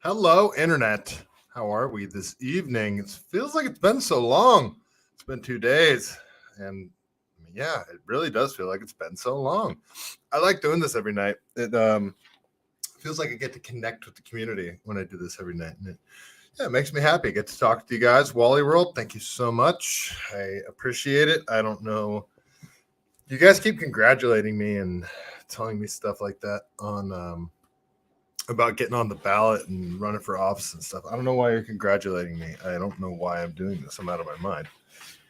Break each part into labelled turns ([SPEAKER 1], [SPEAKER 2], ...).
[SPEAKER 1] Hello, Internet. How are we this evening? It feels like it's been so long. It's been 2 days. And yeah, it really does feel like it's been so long. I like doing this every night. It feels like I get to connect with the community when I do this every night. And it makes me happy. I get to talk to you guys. Wally World, thank you so much. I appreciate it. I don't know. You guys keep congratulating me and telling me stuff like that on about getting on the ballot and running for office and stuff. I don't know why you're congratulating me. I don't know why I'm doing this. I'm out of my mind.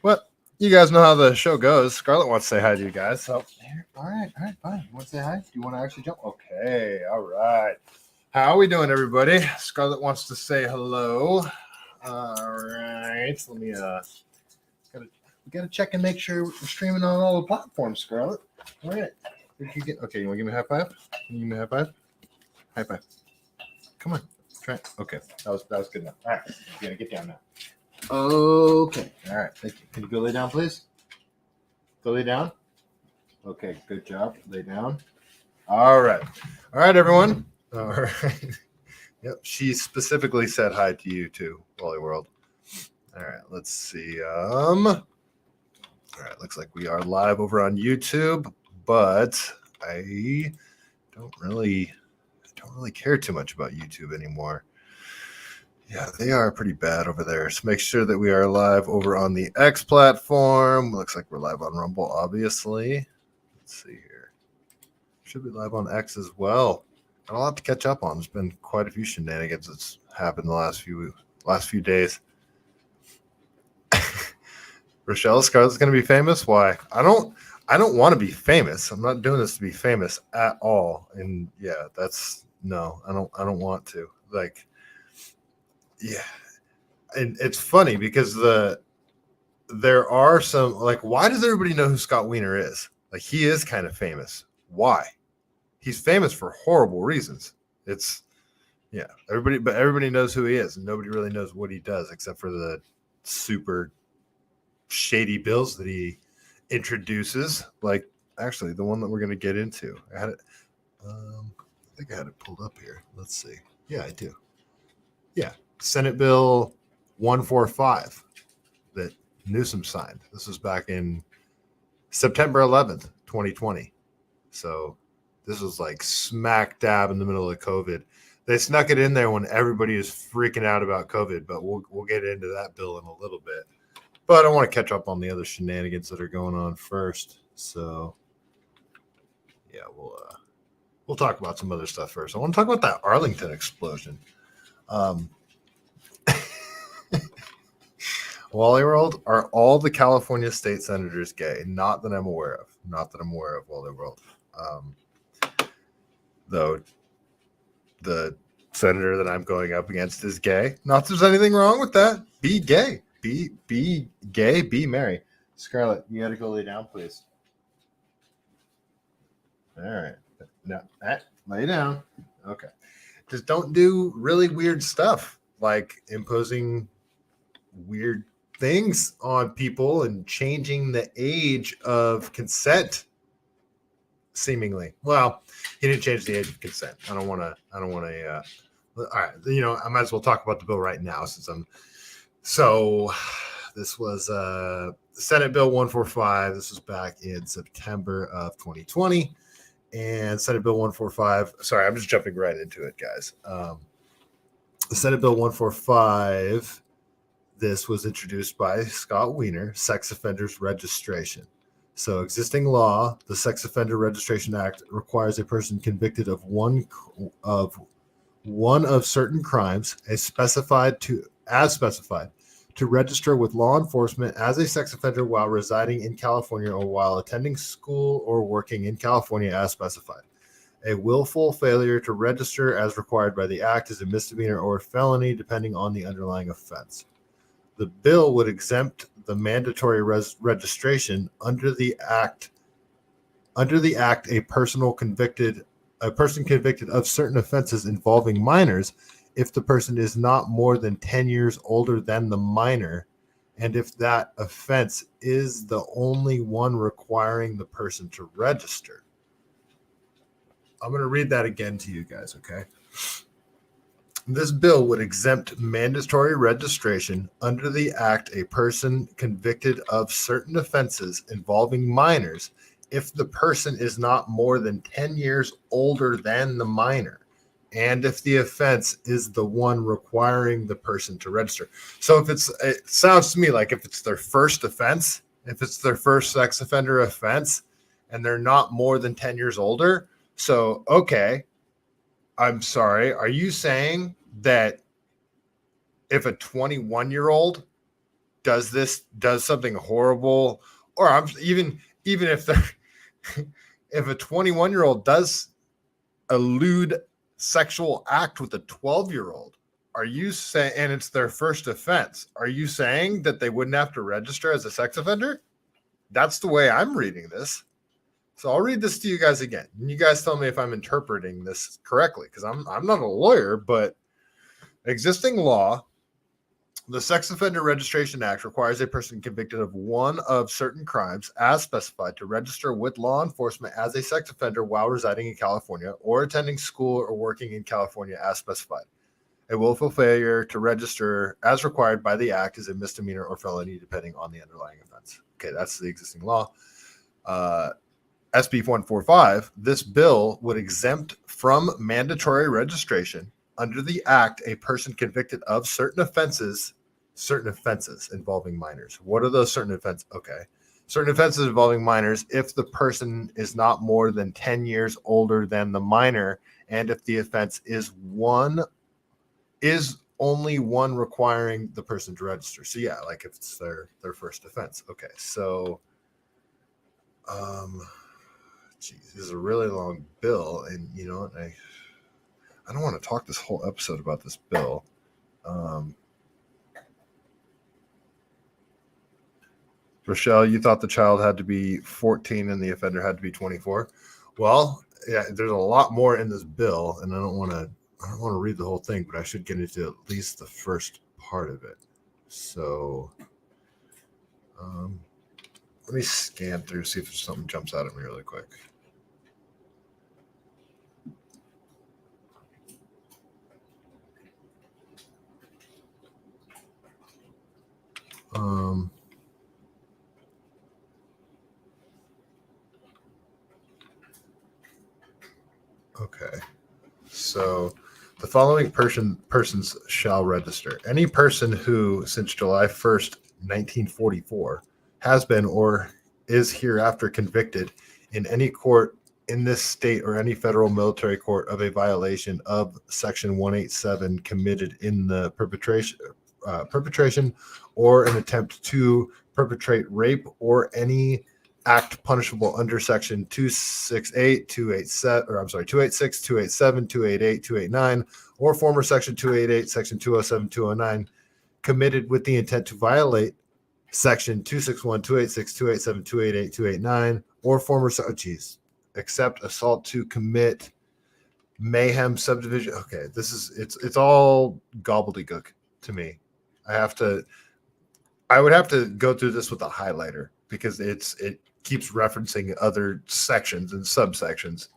[SPEAKER 1] But you guys know how the show goes. Scarlett wants to say hi to you guys. So, all right, fine. You want to say hi? Do you want to actually jump? Okay, all right. How are we doing, everybody? Scarlett wants to say hello. All right. Let me we gotta check and make sure we're streaming on all the platforms, Scarlett. All right. Okay, you want to give me a high five? Can you give me a high five? High five. Come on. Try it. Okay. That was good enough. All right. You gotta get down now. Okay. All right. Thank you. Can you go lay down, please? Go lay down. Okay. Good job. Lay down. All right. All right, everyone. All right. Yep. She specifically said hi to you too, Wally World. All right. Let's see. All right. Looks like we are live over on YouTube, but I don't really care too much about YouTube anymore. Yeah, they are pretty bad over there. So make sure that we are live over on the X platform. Looks like we're live on Rumble, obviously. Let's see here. Should be live on X as well. Got a lot to catch up on. There's been quite a few shenanigans that's happened the last few days. Rochelle Scarlett's going to be famous. Why? I don't want to be famous. I'm not doing this to be famous at all. And yeah, no, I don't want to. Like, yeah. And it's funny because there are some, like, why does everybody know who Scott Wiener is? Like, he is kind of famous. Why? He's famous for horrible reasons. Everybody knows who he is, and nobody really knows what he does except for the super shady bills that he introduces. Like, actually, the one that we're going to get into. I had it. I think I had it pulled up here. Let's see. Yeah, I do. Yeah, Senate Bill 145 that Newsom signed. This was back in September 11th, 2020. So this was like smack dab in the middle of COVID. They snuck it in there when everybody is freaking out about COVID, but we'll get into that bill in a little bit. But I want to catch up on the other shenanigans that are going on first. So yeah, we'll talk about some other stuff first. I want to talk about that Arlington explosion. Wally World, are all the California state senators gay? Not that I'm aware of. Wally World. Though the senator that I'm going up against is gay. Not that there's anything wrong with that. Be gay. Be gay. Be merry. Scarlett, you got to go lay down, please. All right. No, lay down. Okay. Just don't do really weird stuff like imposing weird things on people and changing the age of consent. Seemingly. Well, he didn't change the age of consent. I don't want to. All right. I might as well talk about the bill right now since I'm. So this was Senate Bill 145. This was back in September of 2020. And Senate Bill 145. Sorry, I'm just jumping right into it, guys. The Senate Bill 145. This was introduced by Scott Wiener, Sex Offenders Registration. So, existing law, the Sex Offender Registration Act requires a person convicted of one of certain crimes, as specified, to register with law enforcement as a sex offender while residing in California or while attending school or working in California as specified. A willful failure to register as required by the act is a misdemeanor or a felony, depending on the underlying offense. The bill would exempt the mandatory registration under the act. A person convicted of certain offenses involving minors, if the person is not more than 10 years older than the minor, and if that offense is the only one requiring the person to register. I'm going to read that again to you guys, okay? This bill would exempt mandatory registration under the act a person convicted of certain offenses involving minors if the person is not more than 10 years older than the minor and if the offense is the one requiring the person to register. So it sounds to me like if it's their first offense, if it's their first sex offender offense and they're not more than 10 years older. So, okay, I'm sorry. Are you saying that if a 21-year-old does something horrible, or even if they're if a 21-year-old does a lewd sexual act with a 12-year-old, are you saying, and it's their first offense, are you saying that they wouldn't have to register as a sex offender? That's the way I'm reading this. So I'll read this to you guys again. And you guys tell me if I'm interpreting this correctly, because I'm not a lawyer, but existing law, the Sex Offender Registration Act requires a person convicted of one of certain crimes as specified to register with law enforcement as a sex offender while residing in California or attending school or working in California as specified. A willful failure to register as required by the act is a misdemeanor or felony depending on the underlying offense. Okay, that's the existing law. SB 145, this bill would exempt from mandatory registration under the act a person convicted of certain offenses involving minors. What are those certain offenses? Okay. Certain offenses involving minors if the person is not more than 10 years older than the minor and if the offense is only one requiring the person to register. So yeah, like if it's their first offense. Okay. So geez, this is a really long bill, and you know what? I don't want to talk this whole episode about this bill. Rochelle, you thought the child had to be 14 and the offender had to be 24. Well, yeah, there's a lot more in this bill, and I don't want to read the whole thing, but I should get into at least the first part of it. So, let me scan through, see if something jumps out at me really quick. Okay. So the following persons shall register. Any person who, since July 1st, 1944, has been or is hereafter convicted in any court in this state or any federal military court of a violation of Section 187 committed in the perpetration or an attempt to perpetrate rape or any act punishable under Section 268, 287, or I'm sorry, 286, 287, 288, 289, or former Section 288, Section 207, 209, committed with the intent to violate Section 261, 286, 287, 288, 289, or former, except assault to commit mayhem subdivision. Okay, it's all gobbledygook to me. I would have to go through this with a highlighter because it keeps referencing other sections and subsections.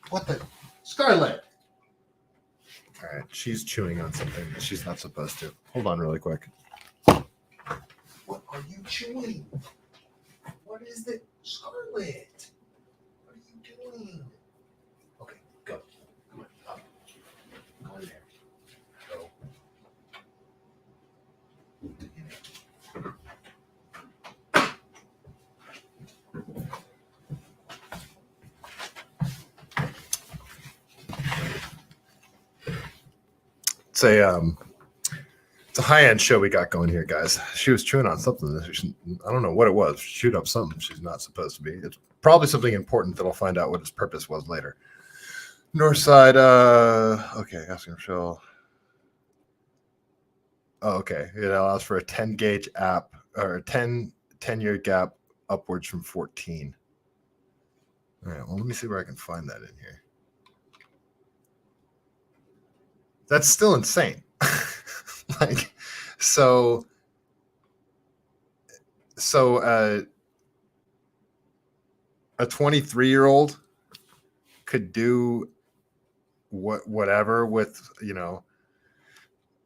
[SPEAKER 1] What the? Scarlet! All right, she's chewing on something that she's not supposed to. Hold on really quick. What are you chewing? What is it? Scarlet! What are you doing? Okay, go. Come on, up. Go in there. Go. It's a high-end show we got going here, guys. She was chewing on something. I don't know what it was. She chewed up something she's not supposed to be. It's probably something important that I'll find out what its purpose was later. Northside, okay, asking Rochelle. Oh, okay. It allows for a 10 gauge app or a 10-year gap upwards from 14. All right, well, let me see where I can find that in here. That's still insane. Like, so a 23-year-old could do whatever with,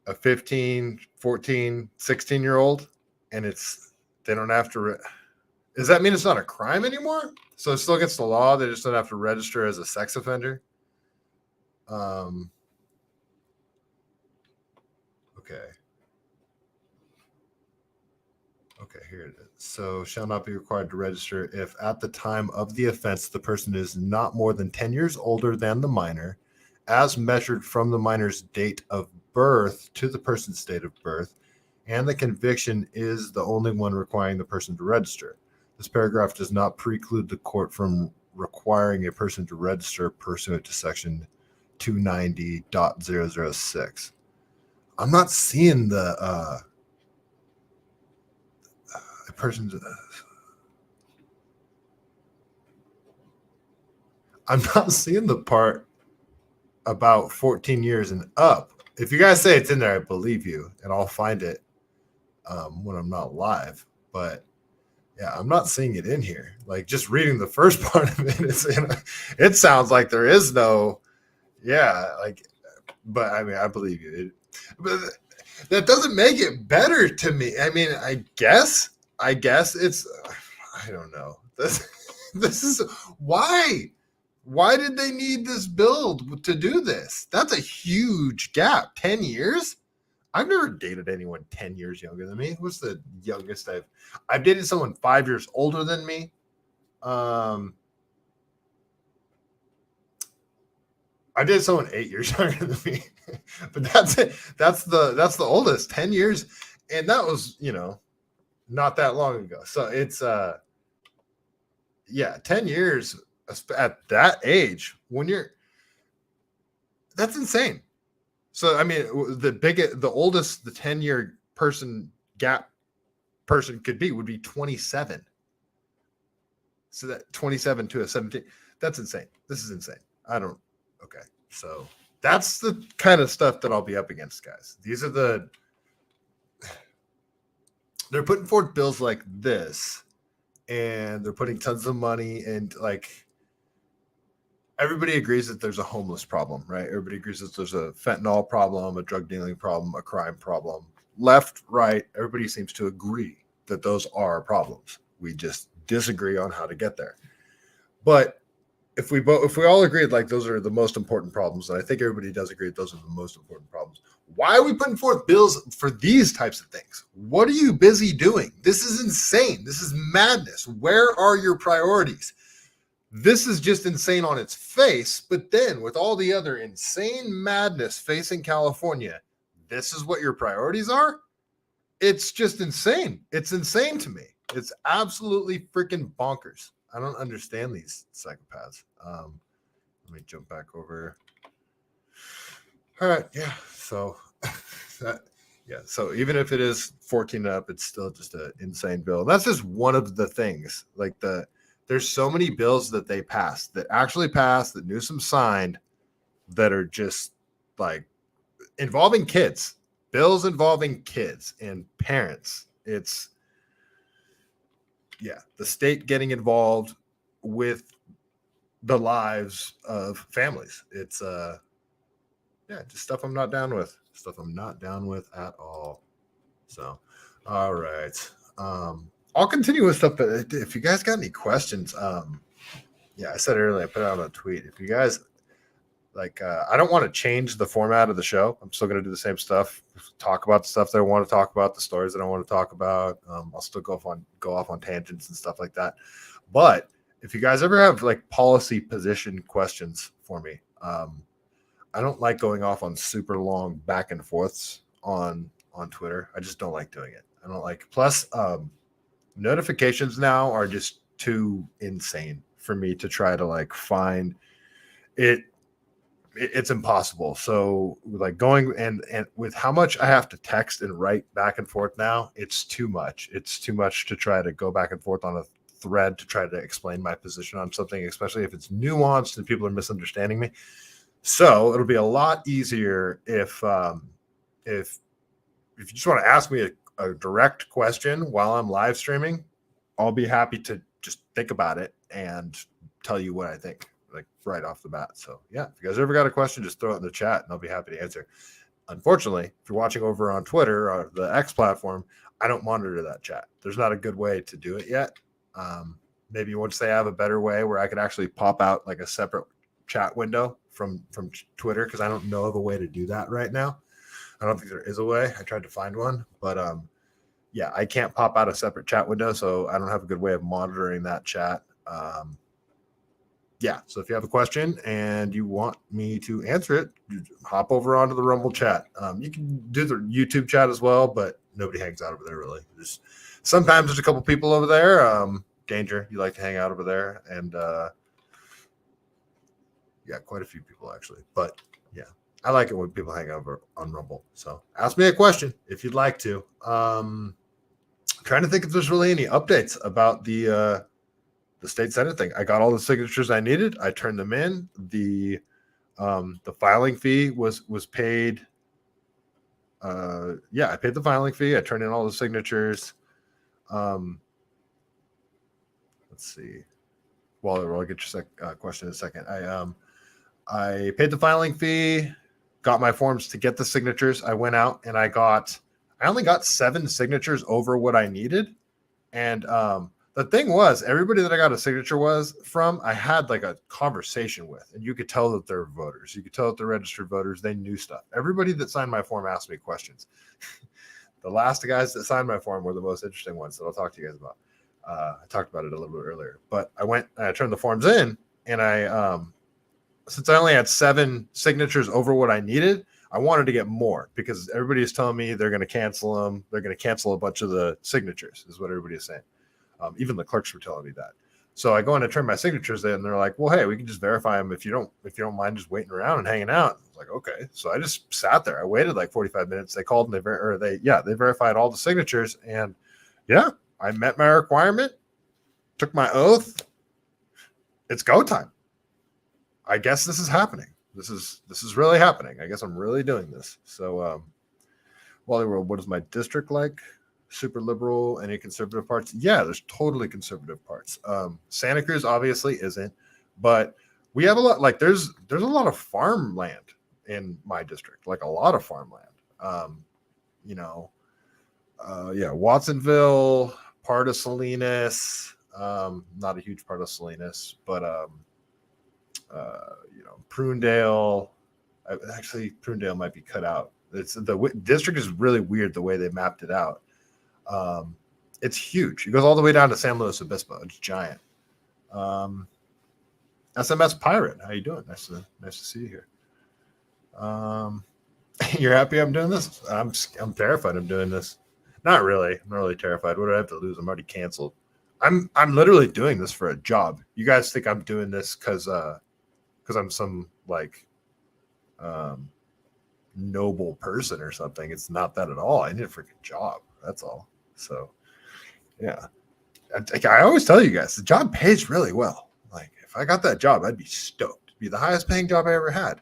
[SPEAKER 1] a 15, 14, 16-year-old, and they don't have to. Does that mean it's not a crime anymore? So it's still against the law. They just don't have to register as a sex offender. Okay. Okay, here it is. So shall not be required to register if at the time of the offense the person is not more than 10 years older than the minor, as measured from the minor's date of birth to the person's date of birth, and the conviction is the only one requiring the person to register. This paragraph does not preclude the court from requiring a person to register pursuant to section 290.006. I'm not seeing the person's. I'm not seeing the part about 14 years and up. If you guys say it's in there, I believe you, and I'll find it when I'm not live. But yeah, I'm not seeing it in here. Like, just reading the first part of it, it sounds like there is no, but I mean, I believe you. But that doesn't make it better to me. I mean, I guess it's, I don't know. This is why. Why did they need this build to do this? That's a huge gap. 10 years? I've never dated anyone 10 years younger than me. What's the youngest I've dated someone 5 years older than me. I dated someone 8 years younger than me. But that's it. That's the oldest, 10 years. And that was, not that long ago. So it's 10 years at that age that's insane. So I mean, the oldest the 10-year gap person would be 27. So that 27 to a 17, that's insane. This is insane. Okay. So that's the kind of stuff that I'll be up against, guys. They're putting forth bills like this, and they're putting tons of money, and like, everybody agrees that there's a homeless problem, right? Everybody agrees that there's a fentanyl problem, a drug dealing problem, a crime problem. Left, right, everybody seems to agree that those are problems. We just disagree on how to get there. But if we all agreed like those are the most important problems, and I think everybody does agree that those are the most important problems, why are we putting forth bills for these types of things? What are you busy doing? This is insane. This is madness. Where are your priorities? This is just insane on its face, but then with all the other insane madness facing California, this is what your priorities are? It's just insane. It's insane to me. It's absolutely freaking bonkers. I don't understand these psychopaths. Let me jump back over. All right, yeah. So so even if it is 14 up, it's still just an insane bill. That's just one of the things. Like there's so many bills that they passed, that actually passed, that Newsom signed, that are just like involving kids, bills involving kids and parents. It's, the state getting involved with the lives of families. It's, just stuff I'm not down with. Stuff I'm not down with at all. So, all right. I'll continue with stuff, but if you guys got any questions, I said earlier, I put it out on a tweet. If you guys I don't want to change the format of the show. I'm still going to do the same stuff, talk about the stuff that I want to talk about, the stories that I want to talk about. I'll still go off on tangents and stuff like that. But if you guys ever have like policy position questions for me, I don't like going off on super long back and forths on Twitter. I just don't like doing it. I don't like. Plus, notifications now are just too insane for me to try to like find it. It's impossible. So like going and with how much I have to text and write back and forth now, it's too much. It's too much to try to go back and forth on a thread to try to explain my position on something, especially if it's nuanced and people are misunderstanding me. So it'll be a lot easier if you just want to ask me a direct question while I'm live streaming. I'll be happy to just think about it and tell you what I think, like right off the bat. So yeah, if you guys ever got a question, just throw it in the chat and I'll be happy to answer. Unfortunately, if you're watching over on Twitter or the X platform, I don't monitor that chat. There's not a good way to do it yet. Maybe once they have a better way where I could actually pop out like a separate chat window from Twitter, because I don't know of a way to do that right now. I don't think there is a way. I tried to find one, but yeah, I can't pop out a separate chat window, so I don't have a good way of monitoring that chat. Yeah, so if you have a question and you want me to answer it, hop over onto the Rumble chat. You can do the YouTube chat as well, but nobody hangs out over there really. Sometimes there's a couple people over there. Danger, you like to hang out over there, and yeah, quite a few people actually. But yeah, I like it when people hang over on Rumble. So ask me a question if you'd like to. Trying to think if there's really any updates about the state senate thing. I got all the signatures I needed. I turned them in. The filing fee was paid. Yeah, I paid the filing fee. I turned in all the signatures. Let's see. Well, I'll get your question in a second. I paid the filing fee, got my forms to get the signatures. I went out and I only got 7 signatures over what I needed. And the thing was, everybody that I got a signature from, I had like a conversation with, and you could tell that they're voters. You could tell that they're registered voters. They knew stuff. Everybody that signed my form asked me questions. The last guys that signed my form were the most interesting ones that I'll talk to you guys about. I talked about it a little bit earlier, but I turned the forms in, and since I only had 7 signatures over what I needed, I wanted to get more because everybody is telling me they're going to cancel them. They're going to cancel a bunch of the signatures is what everybody is saying. Even the clerks were telling me that. So I go in and turn my signatures in, and they're like, well, hey, we can just verify them if you don't mind just waiting around and hanging out. I was like, okay. So I just sat there. I waited like 45 minutes. They called and they verified all the signatures, and yeah, I met my requirement, took my oath. It's go time. I guess this is happening. This is really happening. I guess I'm really doing this. So, Wally World, what is my district like? Super liberal, any conservative parts? Yeah, there's totally conservative parts. Santa Cruz obviously isn't, but we have a lot, like there's a lot of farmland in my district, like a lot of farmland. Yeah, Watsonville, part of Salinas, not a huge part of Salinas, but Prunedale. Actually, Prunedale might be cut out. The district is really weird the way they mapped it out. It's huge. It goes all the way down to San Luis Obispo. It's giant. SMS Pirate, how you doing? Nice to see you here. You're happy I'm doing this? I'm terrified I'm doing this. Not really. I'm not really terrified. What do I have to lose? I'm already canceled. I'm literally doing this for a job. You guys think I'm doing this because I'm some like noble person or something. It's not that at all. I need a freaking job. That's all. So yeah, I always tell you guys the job pays really well. Like if I got that job, I'd be stoked. It'd be the highest paying job I ever had.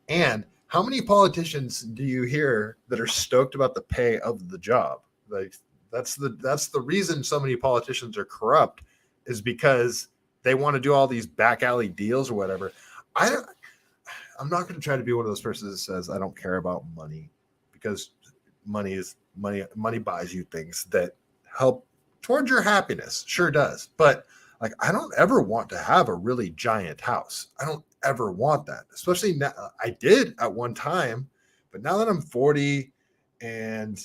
[SPEAKER 1] And how many politicians do you hear that are stoked about the pay of the job? Like that's the reason so many politicians are corrupt, is because they want to do all these back alley deals or whatever. I'm not going to try to be one of those persons that says I don't care about money, because money is money. Money buys you things that help towards your happiness. Sure does. But like, I don't ever want to have a really giant house. I don't ever want that, especially now. I did at one time, but now that I'm 40 and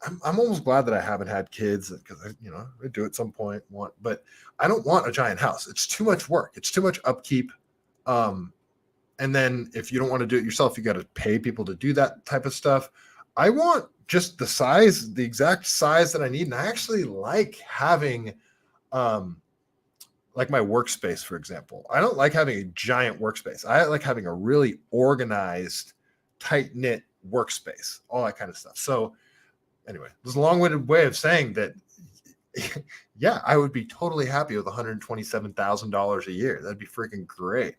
[SPEAKER 1] I'm almost glad that I haven't had kids, because I do at some point but I don't want a giant house. It's too much work. It's too much upkeep. And then if you don't want to do it yourself, you got to pay people to do that type of stuff. I want just the exact size that I need. And I actually like having, like my workspace, for example. I don't like having a giant workspace. I like having a really organized, tight-knit workspace, all that kind of stuff. So anyway, there's a long-winded way of saying that, yeah, I would be totally happy with $127,000 a year. That'd be freaking great.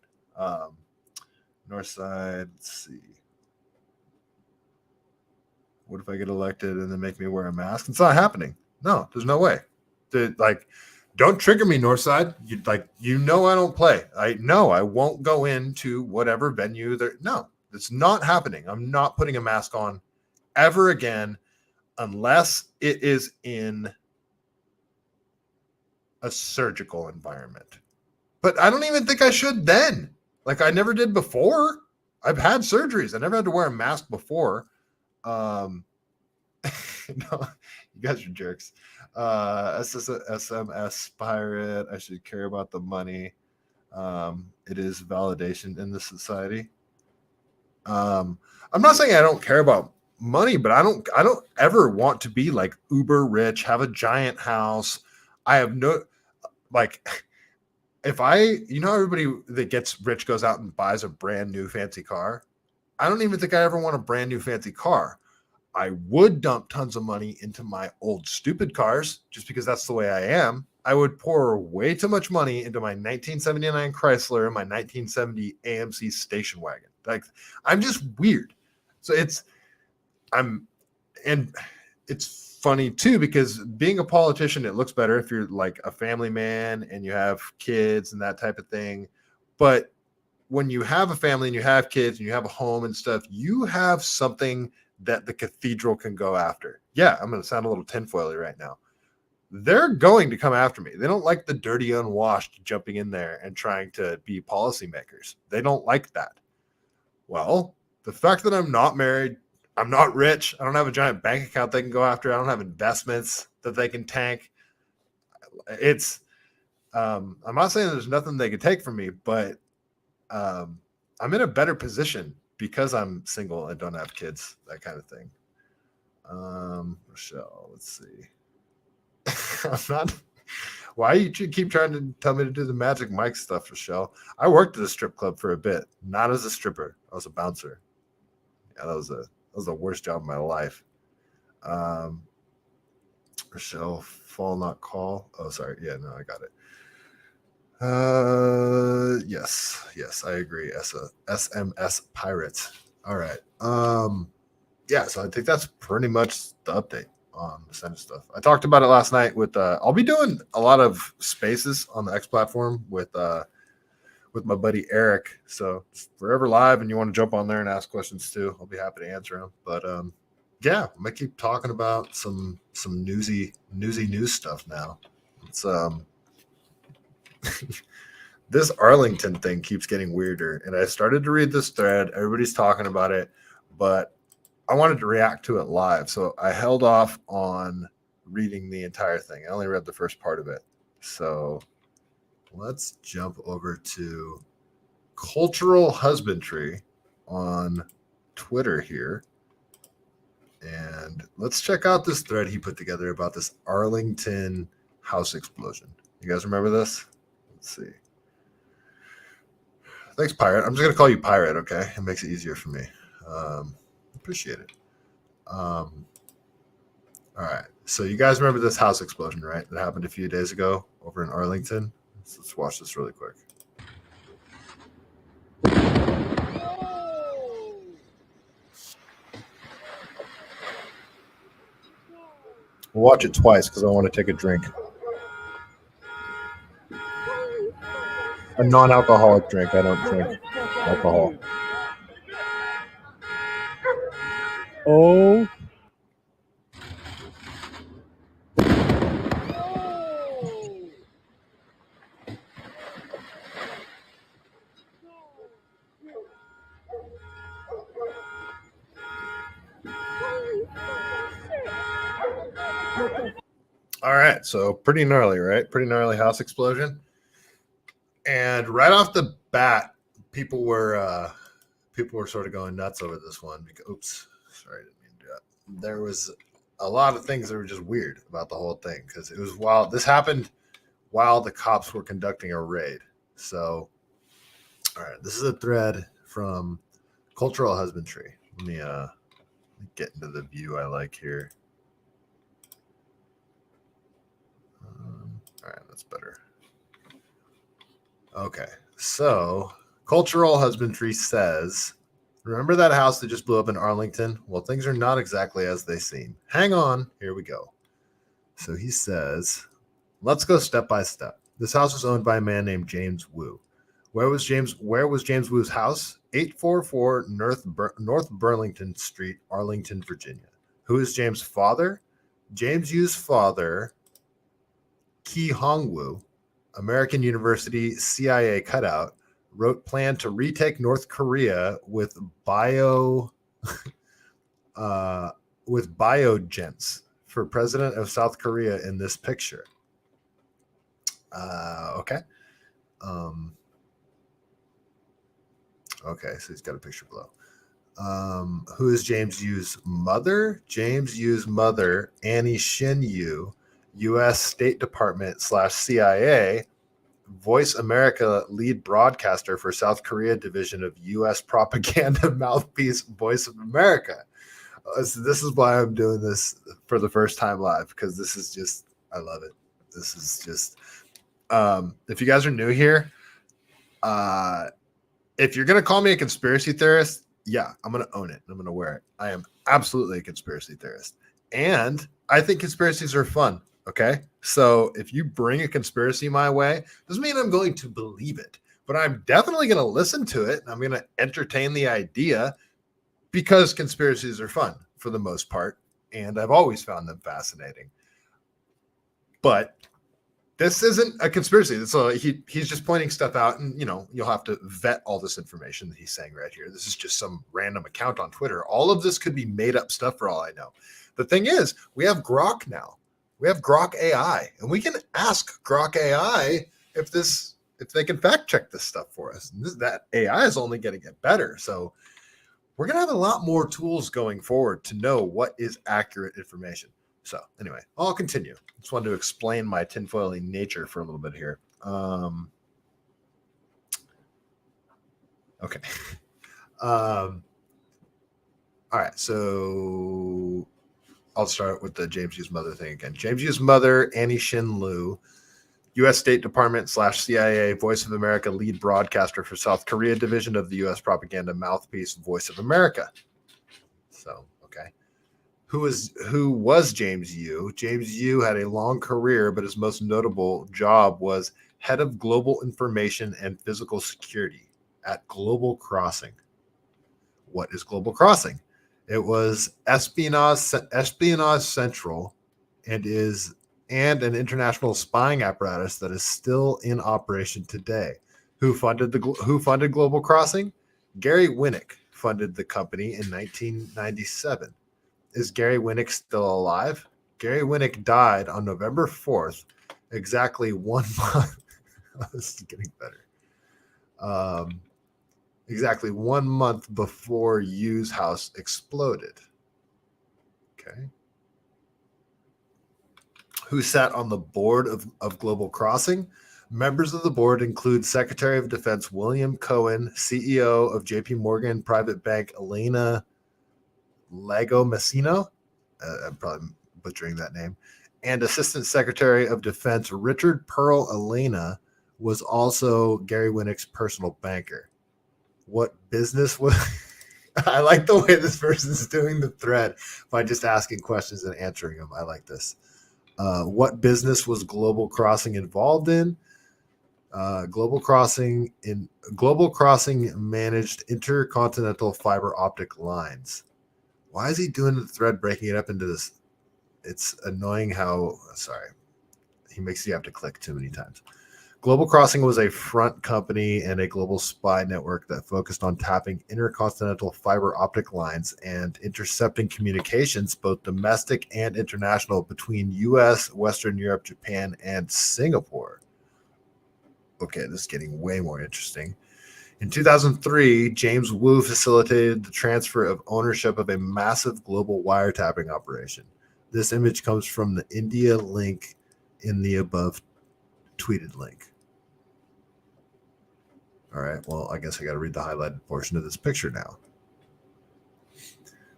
[SPEAKER 1] North side, let's see. What if I get elected and then make me wear a mask? It's not happening. No, there's no way. Don't trigger me, Northside. I don't play. I won't go into whatever venue there. No, it's not happening. I'm not putting a mask on ever again unless it is in a surgical environment. But I don't even think I should then. Like I never did before. I've had surgeries. I never had to wear a mask before. No, you guys are jerks. SMS pirate. I should care about the money. It is validation in this society. I'm not saying I don't care about money, but I don't ever want to be like uber rich, have a giant house. I have no if everybody that gets rich goes out and buys a brand new fancy car. I don't even think I ever want a brand new fancy car. I would dump tons of money into my old stupid cars just because that's the way I am. I would pour way too much money into my 1979 Chrysler and my 1970 AMC station wagon. Like I'm just weird. So it's funny too, because being a politician, it looks better if you're like a family man and you have kids and that type of thing. But when you have a family and you have kids and you have a home and stuff, you have something that the cathedral can go after. Yeah, I'm going to sound a little tinfoily right now. They're going to come after me. They don't like the dirty, unwashed jumping in there and trying to be policymakers. They don't like that. Well, the fact that I'm not married, I'm not rich, I don't have a giant bank account they can go after, I don't have investments that they can tank. I'm not saying there's nothing they can take from me, but I'm in a better position because I'm single and don't have kids, that kind of thing. Rochelle, let's see. I'm not. Why you keep trying to tell me to do the Magic Mike stuff, Rochelle? I worked at a strip club for a bit, not as a stripper. I was a bouncer. Yeah, that was the worst job of my life. Rochelle, fall not call. Oh, sorry. Yeah, no, I got it. Yes, I agree. SMS pirate. All right. Yeah, so I think that's pretty much the update on the Senate stuff. I talked about it last night with I'll be doing a lot of spaces on the X platform with my buddy Eric. So if we're ever live and you want to jump on there and ask questions too, I'll be happy to answer them. But yeah, I'm gonna keep talking about some newsy news stuff now. It's this Arlington thing keeps getting weirder, and I started to read this thread. Everybody's talking about it, but I wanted to react to it live, so I held off on reading the entire thing. I only read the first part of it. So let's jump over to Cultural Husbandry on Twitter here, and let's check out this thread he put together about this Arlington house explosion. You guys remember this? Let's see. Thanks, Pirate. I'm just going to call you Pirate, okay? It makes it easier for me. Appreciate it. All right. So you guys remember this house explosion, right? That happened a few days ago over in Arlington. Let's watch this really quick. We'll watch it twice because I want to take a drink. A non-alcoholic drink. I don't drink alcohol.
[SPEAKER 2] Oh.
[SPEAKER 1] All right, so pretty gnarly, right? Pretty gnarly house explosion. And right off the bat, people were sort of going nuts over this one. Because, oops, sorry, I didn't mean to do that. There was a lot of things that were just weird about the whole thing because it was while this happened while the cops were conducting a raid. So, all right, this is a thread from Cultural Husbandry. Let me get into the view I like here. All right, that's better. Okay, so Cultural Husbandry says, remember that house that just blew up in Arlington? Well, things are not exactly as they seem. Hang on, here we go. So he says, Let's go step by step. This house was owned by a man named James Wu. Where was James Wu's house? 844 North Burlington Street, Arlington, Virginia. Who is James' father? James Wu's father, Ki Hong Wu, American University CIA cutout, wrote plan to retake North Korea with biogents for president of South Korea in this picture. Okay. Okay, so he's got a picture below. Who is James Wu's mother? James Wu's mother, Annie Shin Yu, U.S. State Department / CIA, Voice America lead broadcaster for South Korea division of U.S. propaganda mouthpiece Voice of America. So this is why I'm doing this for the first time live, because this is just, I love it. This is just, if you guys are new here, if you're going to call me a conspiracy theorist, yeah, I'm going to own it. I'm going to wear it. I am absolutely a conspiracy theorist. And I think conspiracies are fun. Okay. So if you bring a conspiracy my way, doesn't mean I'm going to believe it, but I'm definitely going to listen to it. And I'm going to entertain the idea, because conspiracies are fun for the most part. And I've always found them fascinating. But this isn't a conspiracy. So he's just pointing stuff out, and you'll have to vet all this information that he's saying right here. This is just some random account on Twitter. All of this could be made up stuff for all I know. The thing is, we have Grok now. We have Grok AI, and we can ask Grok AI if they can fact check this stuff for us. And that AI is only going to get better. So we're going to have a lot more tools going forward to know what is accurate information. So anyway, I'll continue. Just wanted to explain my tinfoily nature for a little bit here. Okay. All right. So I'll start with the James Wu's mother thing again. James Wu's mother, Annie Shin Lu, U.S. State Department / CIA, Voice of America lead broadcaster for South Korea division of the U.S. propaganda mouthpiece, Voice of America. So, okay. Who was James Wu? James Wu had a long career, but his most notable job was head of global information and physical security at Global Crossing. What is Global Crossing? It was espionage central and an international spying apparatus that is still in operation today. Who funded Global Crossing? Gary Winnick funded the company in 1997. Is Gary Winnick still alive? Gary Winnick died on November 4th, exactly 1 month. This is getting better. Exactly 1 month before Wu's house exploded. Okay. Who sat on the board of Global Crossing? Members of the board include Secretary of Defense William Cohen, CEO of JP Morgan Private Bank Elena Lago-Messina, I'm probably butchering that name, and Assistant Secretary of Defense Richard Pearl Elena was also Gary Winnick's personal banker. What business was... I like the way this person's doing the thread by just asking questions and answering them. I like this. What business was Global Crossing involved in? Global Crossing managed intercontinental fiber optic lines. Why is he doing the thread, breaking it up into this? It's annoying how, sorry, he makes you have to click too many times. Global Crossing was a front company and a global spy network that focused on tapping intercontinental fiber optic lines and intercepting communications, both domestic and international, between U.S., Western Europe, Japan, and Singapore. Okay, this is getting way more interesting. In 2003, James Wu facilitated the transfer of ownership of a massive global wiretapping operation. This image comes from the India link in the above tweeted link. All right, well, I guess I got to read the highlighted portion of this picture now.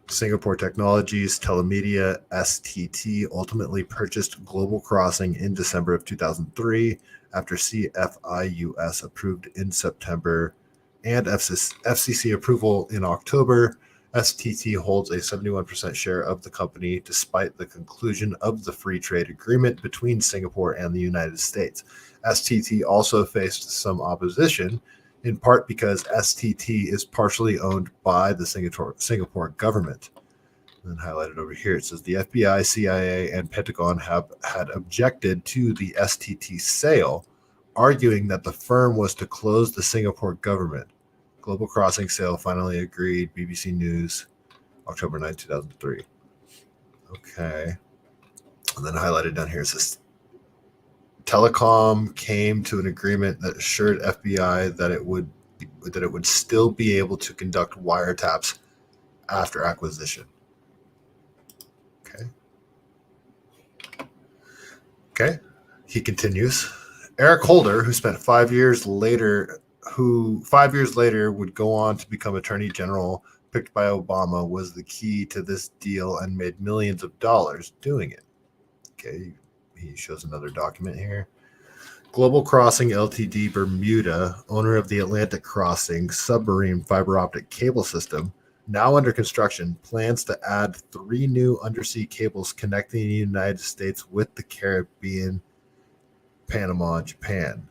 [SPEAKER 1] Singapore Technologies Telemedia STT ultimately purchased Global Crossing in December of 2003 after CFIUS approved in September and FCC approval in October. STT holds a 71% share of the company despite the conclusion of the free trade agreement between Singapore and the United States. STT also faced some opposition, in part because STT is partially owned by the Singapore government. And then highlighted over here, it says the FBI, CIA, and Pentagon had objected to the STT sale, arguing that the firm was to close the Singapore government. Global Crossing sale finally agreed. BBC News, October 9, 2003. Okay. And then highlighted down here, it says Telecom came to an agreement that assured FBI that it would still be able to conduct wiretaps after acquisition. Okay. He continues. Eric Holder, who spent 5 years later, would go on to become Attorney General, picked by Obama, was the key to this deal and made millions of dollars doing it. Okay. He shows another document here. Global Crossing Ltd. Bermuda, owner of the Atlantic Crossing submarine fiber optic cable system, now under construction, plans to add 3 new undersea cables connecting the United States with the Caribbean, Panama, Japan.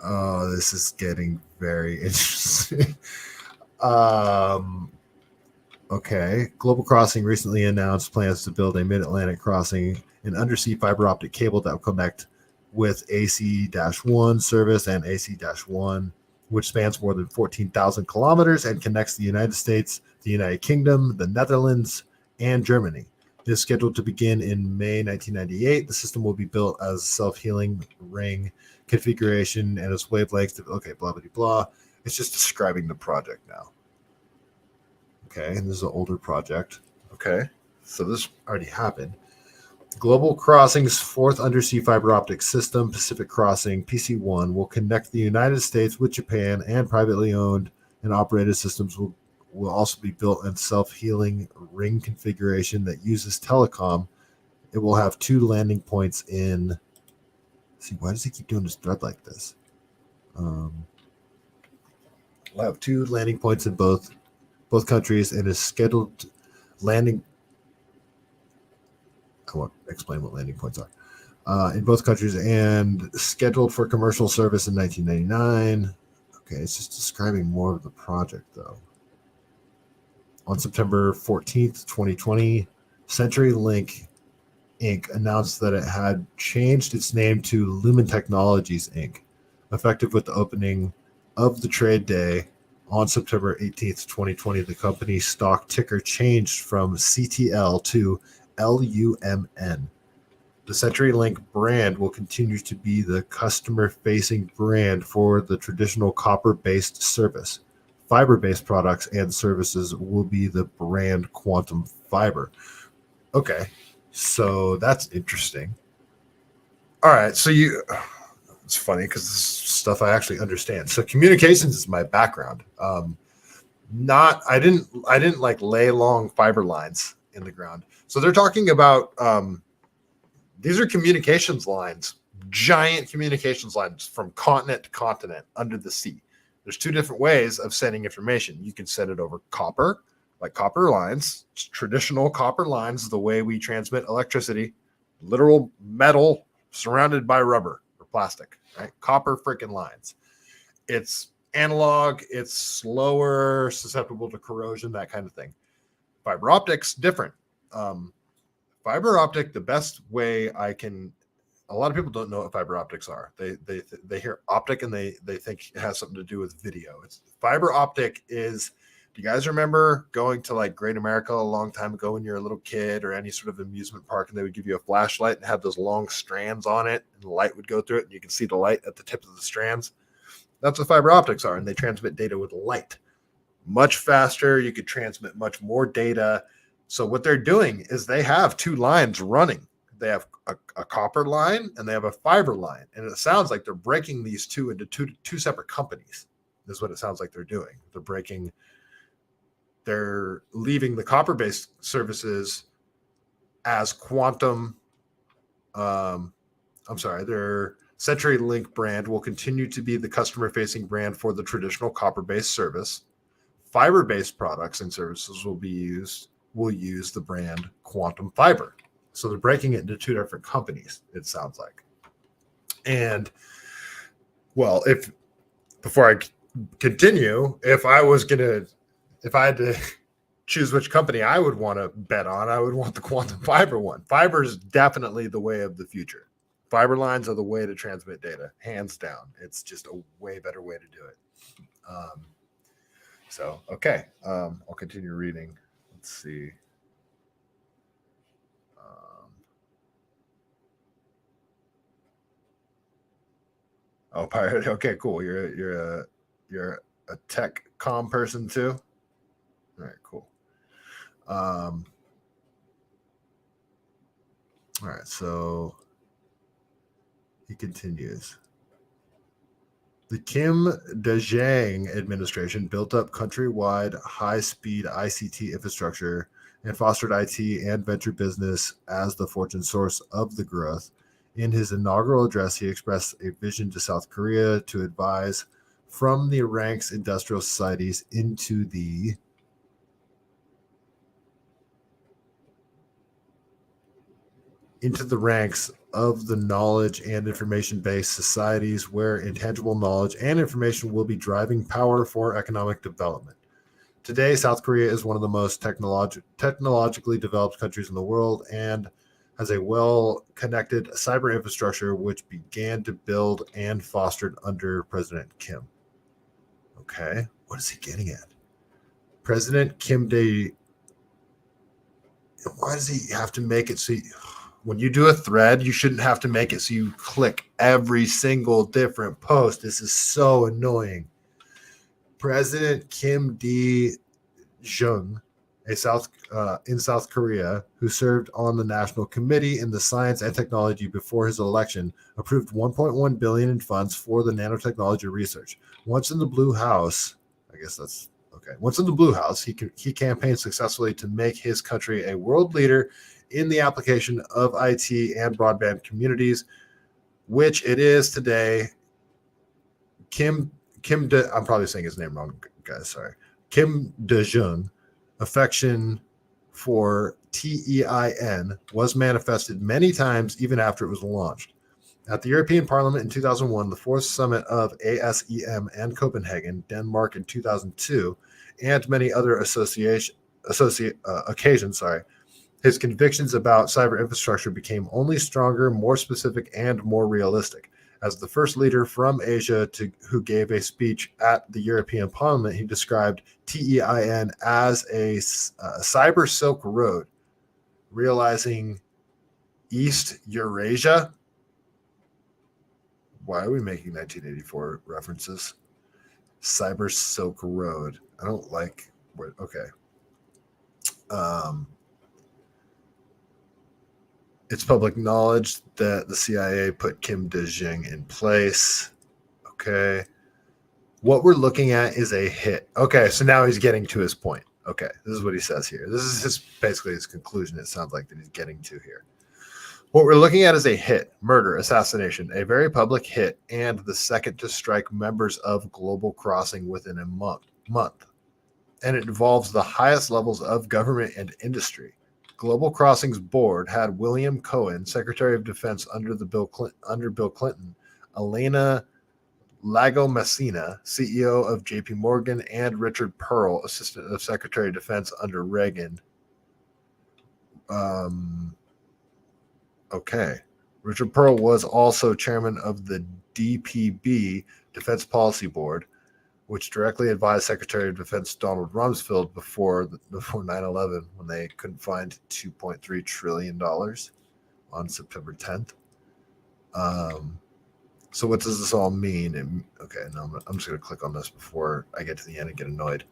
[SPEAKER 1] Oh, this is getting very interesting. Okay. Global Crossing recently announced plans to build a mid-Atlantic crossing, an undersea fiber optic cable that will connect with AC-1 service and AC-1, which spans more than 14,000 kilometers and connects the United States, the United Kingdom, the Netherlands, and Germany. It is scheduled to begin in May 1998. The system will be built as self-healing ring configuration and its wavelength. Okay, blah, blah, blah. It's just describing the project now. Okay, and this is an older project. Okay, so this already happened. Global Crossing's 4th undersea fiber optic system, Pacific Crossing, PC1, will connect the United States with Japan, and privately owned and operated systems will also be built in self-healing ring configuration that uses telecom. It will have 2 landing points in... See, why does he keep doing this thread like this? We'll have 2 landing points in both countries and is scheduled landing... I won't explain what landing points are. In both countries and scheduled for commercial service in 1999. Okay, it's just describing more of the project, though. On September 14th, 2020, CenturyLink Inc. announced that it had changed its name to Lumen Technologies Inc., effective with the opening of the trade day on September 18th, 2020. The company's stock ticker changed from CTL to LUMN. The CenturyLink brand will continue to be the customer-facing brand for the traditional copper-based service. Fiber-based products and services will be the brand Quantum Fiber. Okay, so that's interesting. All right, so it's funny because this is stuff I actually understand. So communications is my background. I didn't like lay long fiber lines in the ground. So they're talking about these are communications lines, giant communications lines from continent to continent under the sea. There's 2 different ways of sending information. You can send it over copper, like copper lines, traditional copper lines, the way we transmit electricity, literal metal surrounded by rubber or plastic, right? Copper freaking lines. It's analog, it's slower, susceptible to corrosion, that kind of thing. Fiber optics, different. Fiber optic, the best way a lot of people don't know what fiber optics are. They hear optic and they think it has something to do with video. It's fiber optic is, do you guys remember going to like Great America a long time ago when you're a little kid or any sort of amusement park and they would give you a flashlight and have those long strands on it and the light would go through it and you can see the light at the tip of the strands? That's what fiber optics are, and they transmit data with light. Much faster, you could transmit much more data. So what they're doing is they have 2 lines running. They have a copper line and they have a fiber line. And it sounds like they're breaking these 2 into two separate companies. This is what it sounds like they're doing. They're leaving the copper-based services as Quantum. Their CenturyLink brand will continue to be the customer-facing brand for the traditional copper-based service. fiber-based products and services will use the brand Quantum Fiber. So they're breaking it into two different companies, it sounds like. And well, if before I continue, if I had to choose which company I would want to bet on, I would want the Quantum Fiber one. Fiber is definitely the way of the future. Fiber lines are the way to transmit data, hands down. It's just a way better way to do it. Okay. I'll continue reading. Let's see. Pirate. Okay, cool. You're a tech comm person too. All right, cool. All right, so he continues. The Kim Daejiang administration built up countrywide high-speed ICT infrastructure and fostered IT and venture business as the fortune source of the growth. In his inaugural address, he expressed a vision to South Korea to advise from the ranks industrial societies into the ranks of the knowledge and information-based societies where intangible knowledge and information will be driving power for economic development. Today, South Korea is one of the most technologically developed countries in the world and has a well-connected cyber infrastructure which began to build and fostered under President Kim. Okay, what is he getting at? President Kim Dae. Why does he have to make it so when you do a thread, you shouldn't have to make it so you click every single different post? This is so annoying. President Kim Dae-jung, in South Korea, who served on the National Committee in the Science and Technology before his election, approved $1.1 billion in funds for the nanotechnology research. Once in the Blue House, I guess that's okay. Once in the Blue House, he campaigned successfully to make his country a world leader in the application of IT and broadband communities, which it is today. I'm probably saying his name wrong, guys. Sorry. Kim Dae-jung, affection for TEIN, was manifested many times even after it was launched. At the European Parliament in 2001, the fourth summit of ASEM and Copenhagen, Denmark in 2002, and many other occasions, his convictions about cyber infrastructure became only stronger, more specific, and more realistic. As the first leader from Asia who gave a speech at the European Parliament, he described TEIN as a cyber Silk Road, realizing East Eurasia. Why are we making 1984 references? Cyber Silk Road. I don't like where. Okay. It's public knowledge that the CIA put Kim Dae-jung in place. Okay. What we're looking at is a hit. Okay, so now he's getting to his point. Okay, this is what he says here. This is basically his conclusion, it sounds like, that he's getting to here. What we're looking at is a hit, murder, assassination, a very public hit, and the second to strike members of Global Crossing within a month. And it involves the highest levels of government and industry. Global Crossing's board had William Cohen, Secretary of Defense under Bill Clinton, Elena Lago-Messina, CEO of JP Morgan, and Richard Pearl, Assistant of Secretary of Defense under Reagan. Okay. Richard Pearl was also chairman of the DPB, Defense Policy Board, which directly advised Secretary of Defense Donald Rumsfeld before 9/11 when they couldn't find $2.3 trillion on September 10th. So what does this all mean? I'm just going to click on this before I get to the end and get annoyed.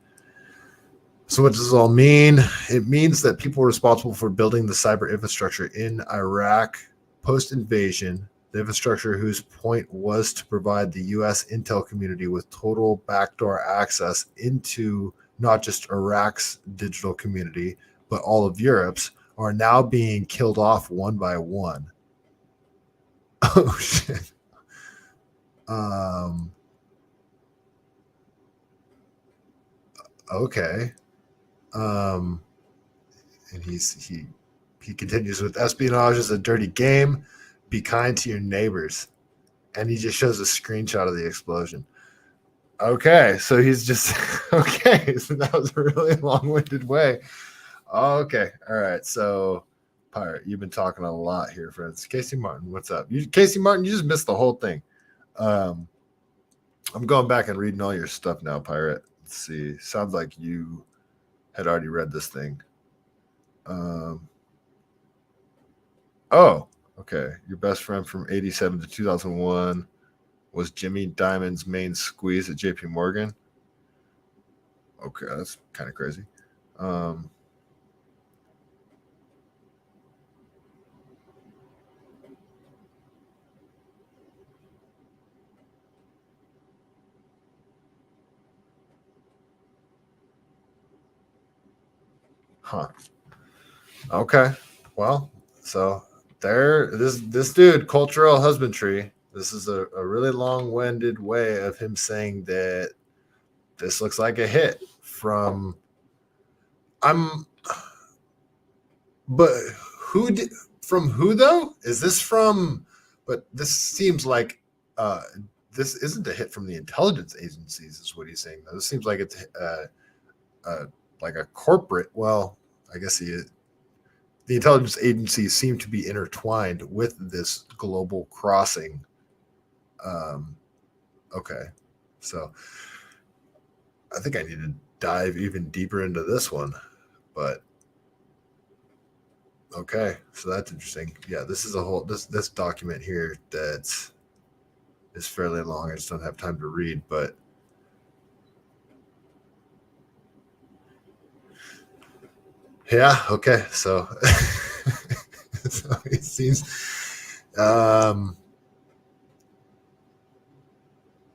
[SPEAKER 1] So what does this all mean? It means that people responsible for building the cyber infrastructure in Iraq post-invasion, the infrastructure whose point was to provide the U.S. intel community with total backdoor access into not just Iraq's digital community, but all of Europe's, are now being killed off one by one. Oh, shit. Okay. And he continues with espionage is a dirty game. Be kind to your neighbors. And he just shows a screenshot of the explosion. Okay, so he's just okay. So that was a really long-winded way. Okay, all right. So, Pirate, you've been talking a lot here, friends. Casey Martin, what's up? Casey Martin, you just missed the whole thing. I'm going back and reading all your stuff now, Pirate. Let's see. Sounds like you had already read this thing. Oh, okay. Your best friend from 87 to 2001 was Jimmy Diamond's main squeeze at JP Morgan. Okay, that's kind of crazy. Huh. Okay. Well, so this dude, cultural husbandry. This is a really long-winded way of him saying that this looks like a hit from but who did from who though? Is this from but this seems like this isn't a hit from the intelligence agencies, is what he's saying. This seems like it's like a corporate. Well, I guess the intelligence agencies seem to be intertwined with this global crossing. Okay, so I think I need to dive even deeper into this one, but okay, so that's interesting. Yeah, this is a whole this document here that is fairly long. I just don't have time to read, but yeah, okay. So, so it seems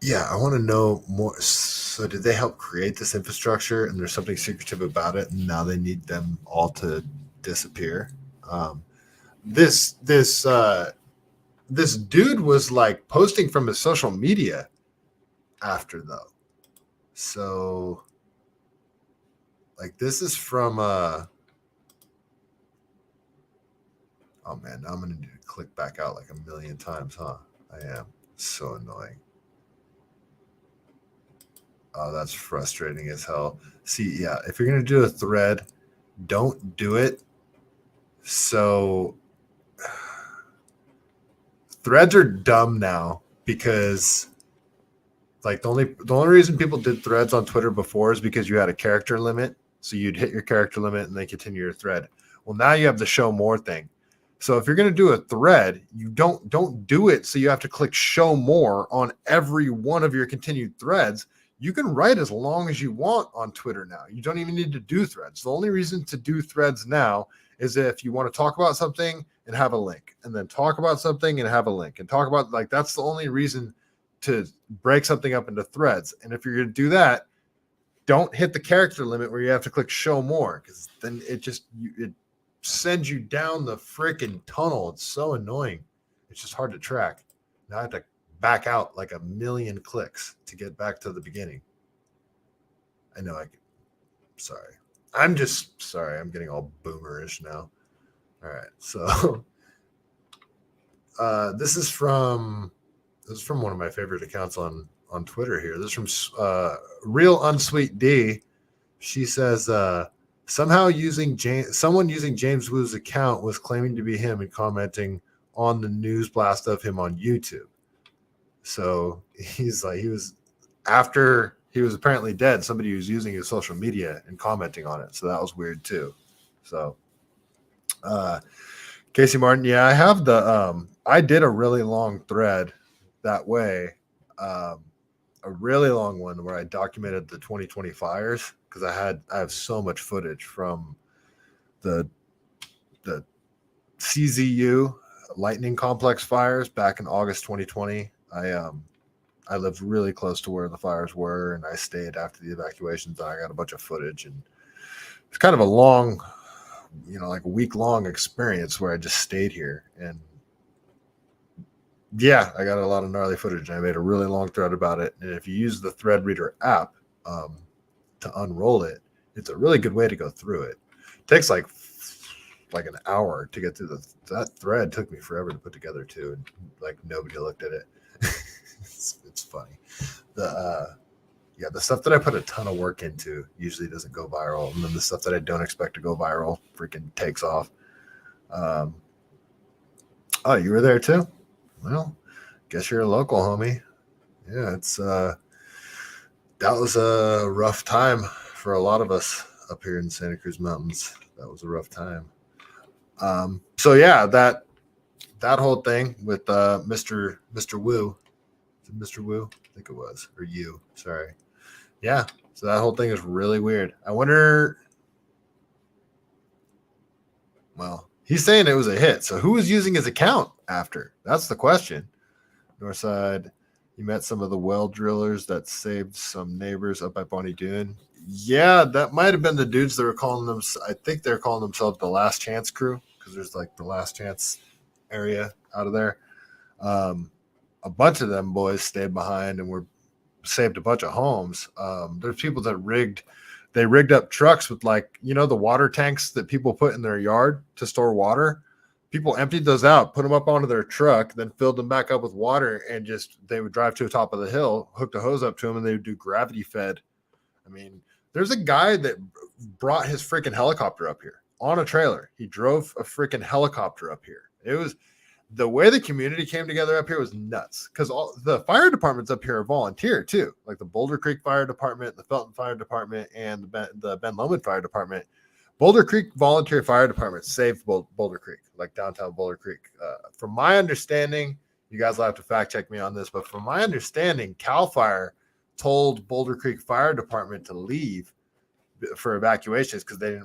[SPEAKER 1] yeah, I want to know more. So did they help create this infrastructure and there's something secretive about it and now they need them all to disappear? Um, this dude was like posting from his social media after though. So like this is from oh man, now I'm gonna need to click back out like a million times, huh? I am. So annoying. Oh, that's frustrating as hell. See, yeah, if you're gonna do a thread, don't do it. So threads are dumb now because like the only reason people did threads on Twitter before is because you had a character limit. So you'd hit your character limit and then continue your thread. Well, now you have the show more thing. So if you're going to do a thread, you don't do it so you have to click show more on every one of your continued threads. You can write as long as you want on Twitter now. You don't even need to do threads. The only reason to do threads now is if you want to talk about something and have a link, and then talk about something and have a link, and talk about like that's the only reason to break something up into threads. And if you're going to do that, don't hit the character limit where you have to click show more because then it sends you down the freaking tunnel. It's so annoying. It's just hard to track. Now I have to back out like a million clicks to get back to the beginning. I know sorry. I'm just sorry. I'm getting all boomerish now. All right. So this is from one of my favorite accounts on Twitter here. This is from Real Unsweet D. She says somehow someone using James Wu's account was claiming to be him and commenting on the news blast of him on YouTube. So he's like, he was after he was apparently dead. Somebody was using his social media and commenting on it. So that was weird too. So Casey Martin, yeah, I have I did a really long thread that way. A really long one where I documented the 2020 fires because I have so much footage from the CZU lightning complex fires back in August 2020. I lived really close to where the fires were and I stayed after the evacuations and I got a bunch of footage and it's kind of a long, like a week-long experience where I just stayed here and yeah, I got a lot of gnarly footage and I made a really long thread about it. And if you use the Thread Reader app, to unroll it, it's a really good way to go through it. It takes like an hour to get through that thread. Took me forever to put together too, and like nobody looked at it. It's funny. The stuff that I put a ton of work into usually doesn't go viral, and then the stuff that I don't expect to go viral freaking takes off. Oh, you were there too? Well, guess you're a local, homie. Yeah, it's that was a rough time for a lot of us up here in Santa Cruz Mountains. That was a rough time. So yeah, that whole thing with Mr. Wu. Is it Mr. Wu? I think it was. Or you. Sorry. Yeah. So that whole thing is really weird. I wonder. Well, he's saying it was a hit. So who was using his account after? That's the question. Northside, you met some of the well drillers that saved some neighbors up at Bonnie Doon. Yeah, that might have been the dudes that were calling them. I think they're calling themselves the Last Chance Crew, because there's like the Last Chance area out of there. A bunch of them boys stayed behind and were saved a bunch of homes. There's people that rigged up trucks with, like, the water tanks that people put in their yard to store water. People emptied those out, put them up onto their truck, then filled them back up with water, and they would drive to the top of the hill, hooked a hose up to them, and they would do gravity fed. I mean, there's a guy that brought his freaking helicopter up here on a trailer. He drove a freaking helicopter up here. It was the way the community came together up here was nuts, because all the fire departments up here are volunteer too, like the Boulder Creek Fire Department, the Felton Fire Department, and the Ben Lomond Fire Department. Boulder Creek Volunteer Fire Department saved Boulder Creek, like downtown Boulder Creek. From my understanding, you guys will have to fact check me on this, but from my understanding, CAL FIRE told Boulder Creek Fire Department to leave for evacuations because I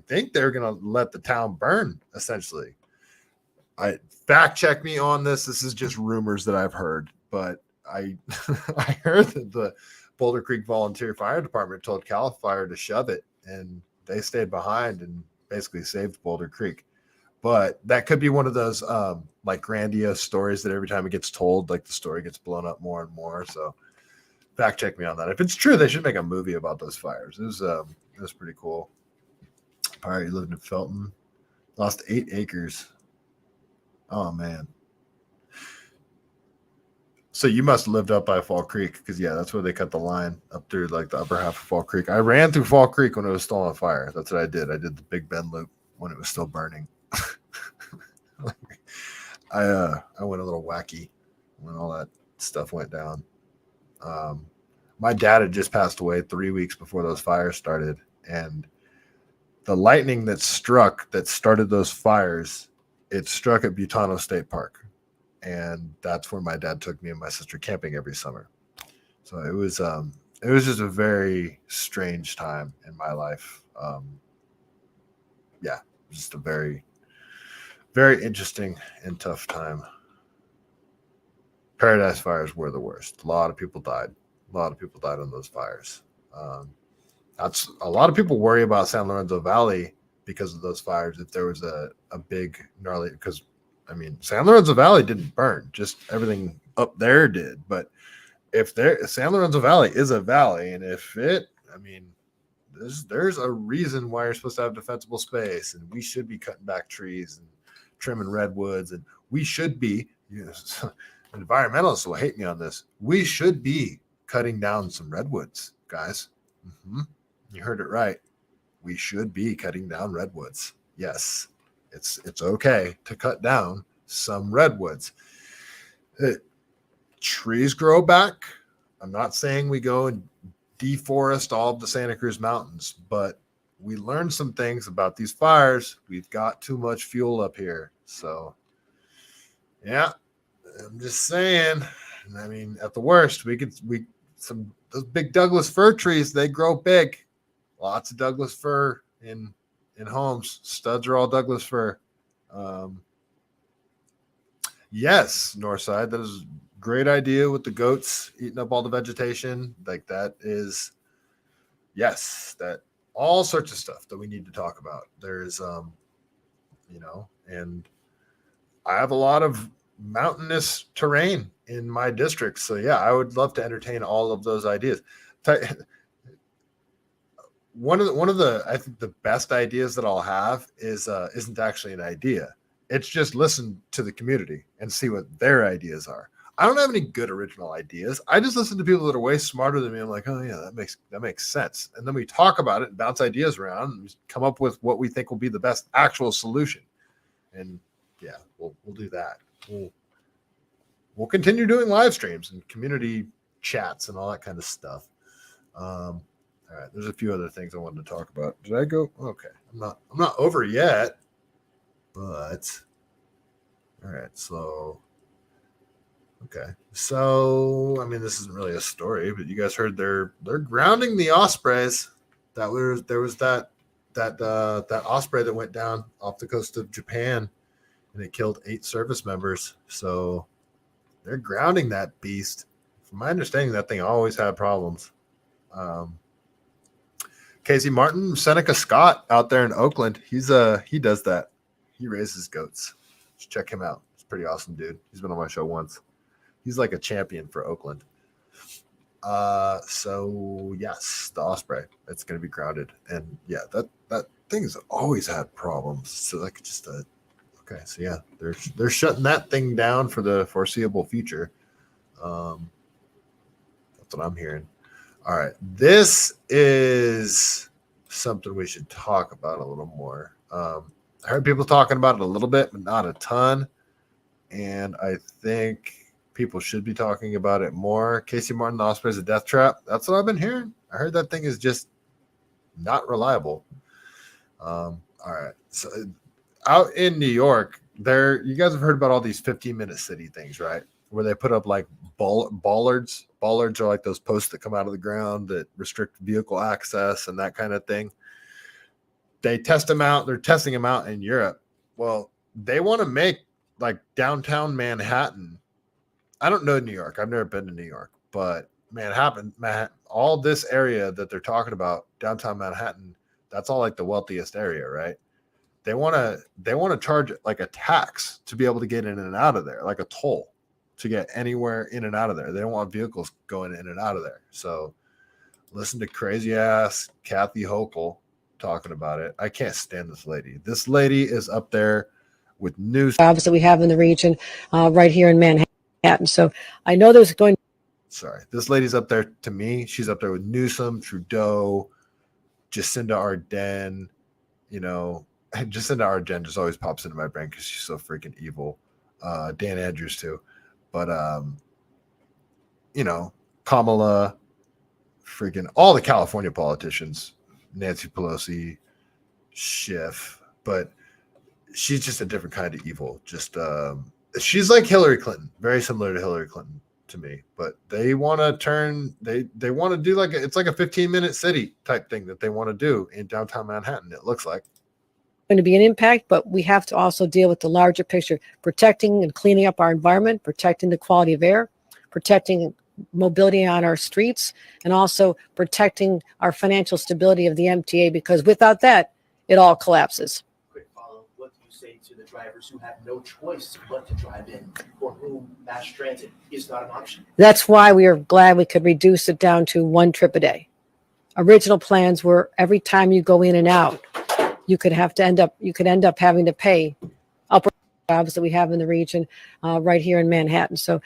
[SPEAKER 1] think they were gonna let the town burn, essentially. Fact check me on this. This is just rumors that I've heard, but I I heard that the Boulder Creek Volunteer Fire Department told CAL FIRE to shove it, and they stayed behind and basically saved Boulder Creek. But that could be one of those like grandiose stories that every time it gets told, like the story gets blown up more and more. So fact check me on that. If it's true, they should make a movie about those fires. It was pretty cool. Fire, you lived in Felton, lost 8 acres. Oh man. So you must have lived up by Fall Creek, because yeah, that's where they cut the line up through like the upper half of Fall Creek. I ran through Fall Creek when it was still on fire. That's what I did. I did the Big Bend loop when it was still burning. I went a little wacky when all that stuff went down. My dad had just passed away 3 weeks before those fires started, and the lightning that started those fires, it struck at Butano State Park. And that's where my dad took me and my sister camping every summer. So it was just a very strange time in my life. Yeah, just a very, very interesting and tough time. Paradise fires were the worst. A lot of people died. A lot of people died on those fires. That's a lot of people worry about San Lorenzo Valley because of those fires. If there was a big gnarly, because I mean, San Lorenzo Valley didn't burn, just everything up there did. But San Lorenzo Valley is a valley, and there's a reason why you're supposed to have defensible space, and we should be cutting back trees and trimming redwoods, and we should be, environmentalists will hate me on this, we should be cutting down some redwoods, guys. You heard it right. We should be cutting down redwoods. Yes. It's okay to cut down some redwoods. Trees grow back. I'm not saying we go and deforest all of the Santa Cruz Mountains, but we learned some things about these fires. We've got too much fuel up here. So, yeah, I'm just saying. I mean, at the worst, those big Douglas fir trees, they grow big. Lots of Douglas fir in homes. Studs are all Douglas fir. Yes, Northside, that is a great idea with the goats eating up all the vegetation. Like that is, yes, that all sorts of stuff that we need to talk about. There's, and I have a lot of mountainous terrain in my district. So yeah, I would love to entertain all of those ideas. one of the I think the best ideas that I'll have is isn't actually an idea. It's just listen to the community and see what their ideas are. I don't have any good original ideas. I just listen to people that are way smarter than me. I'm like, oh yeah, that makes sense. And then we talk about it and bounce ideas around and come up with what we think will be the best actual solution. And yeah, we'll do that. We'll continue doing live streams and community chats and all that kind of stuff. All right, there's a few other things I wanted to talk about. Did I go? Okay, I'm not over yet, but all right. So I mean, this isn't really a story, but you guys heard they're grounding the Ospreys. There was that Osprey that went down off the coast of Japan, and it killed 8 service members. So they're grounding that beast. From my understanding, that thing always had problems. Casey Martin, Seneca Scott out there in Oakland. He does that. He raises goats. Just check him out. He's a pretty awesome dude. He's been on my show once. He's like a champion for Oakland. So yes, the Osprey. It's going to be grounded, and yeah, that thing's always had problems. So like just okay. So yeah, they're shutting that thing down for the foreseeable future. That's what I'm hearing. All right, this is something we should talk about a little more. I heard people talking about it a little bit, but not a ton. And I think people should be talking about it more. Casey Martin, the Osprey is a death trap. That's what I've been hearing. I heard that thing is just not reliable. All right, so out in New York, you guys have heard about all these 15-minute city things, right? Where they put up like bollards. Bollards are like those posts that come out of the ground that restrict vehicle access and that kind of thing. They test them out. They're testing them out in Europe. Well, they want to make like downtown Manhattan. I don't know New York. I've never been to New York, but Manhattan, all this area that they're talking about, downtown Manhattan, that's all like the wealthiest area, right? They want to charge like a tax to be able to get in and out of there, like a toll to get anywhere in and out of there. They don't want vehicles going in and out of there. So listen to crazy ass Kathy Hochul talking about it. I can't stand this lady. This lady is up there with news
[SPEAKER 2] jobs that we have in the region right here in Manhattan. So I know there's going.
[SPEAKER 1] Sorry, this lady's up there to me. She's up there with Newsom, Trudeau, Jacinda Ardern. You know, Jacinda Ardern just always pops into my brain because she's so freaking evil. Dan Andrews too. But, you know, Kamala, freaking all the California politicians, Nancy Pelosi, Schiff, but she's just a different kind of evil. Just, she's like Hillary Clinton, very similar to Hillary Clinton to me, but they want to they want to do like, it's like a 15-minute city type thing that they want to do in downtown Manhattan. It looks like.
[SPEAKER 2] Going to be an impact, but we have to also deal with the larger picture, protecting and cleaning up our environment, protecting the quality of air, protecting mobility on our streets, and also protecting our financial stability of the MTA, because without that, it all collapses.
[SPEAKER 3] Quick follow. What do you say to the drivers who have no choice but to drive in, for whom mass transit is not an option?
[SPEAKER 2] That's why we are glad we could reduce it down to 1 trip a day. Original plans were every time you go in and out, you could end up having to pay upward jobs that we have in the region right here in Manhattan. So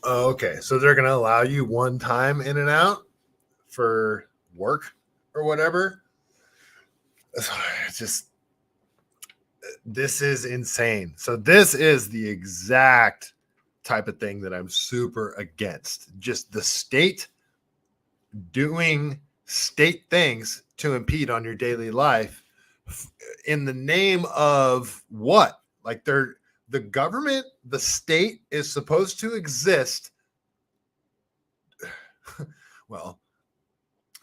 [SPEAKER 1] okay, so they're going to allow you one time in and out for work or whatever. It's just, this is insane. So this is the exact type of thing that I'm super against. Just the state doing state things to impede on your daily life in the name of what? Like the government, the state is supposed to exist. Well,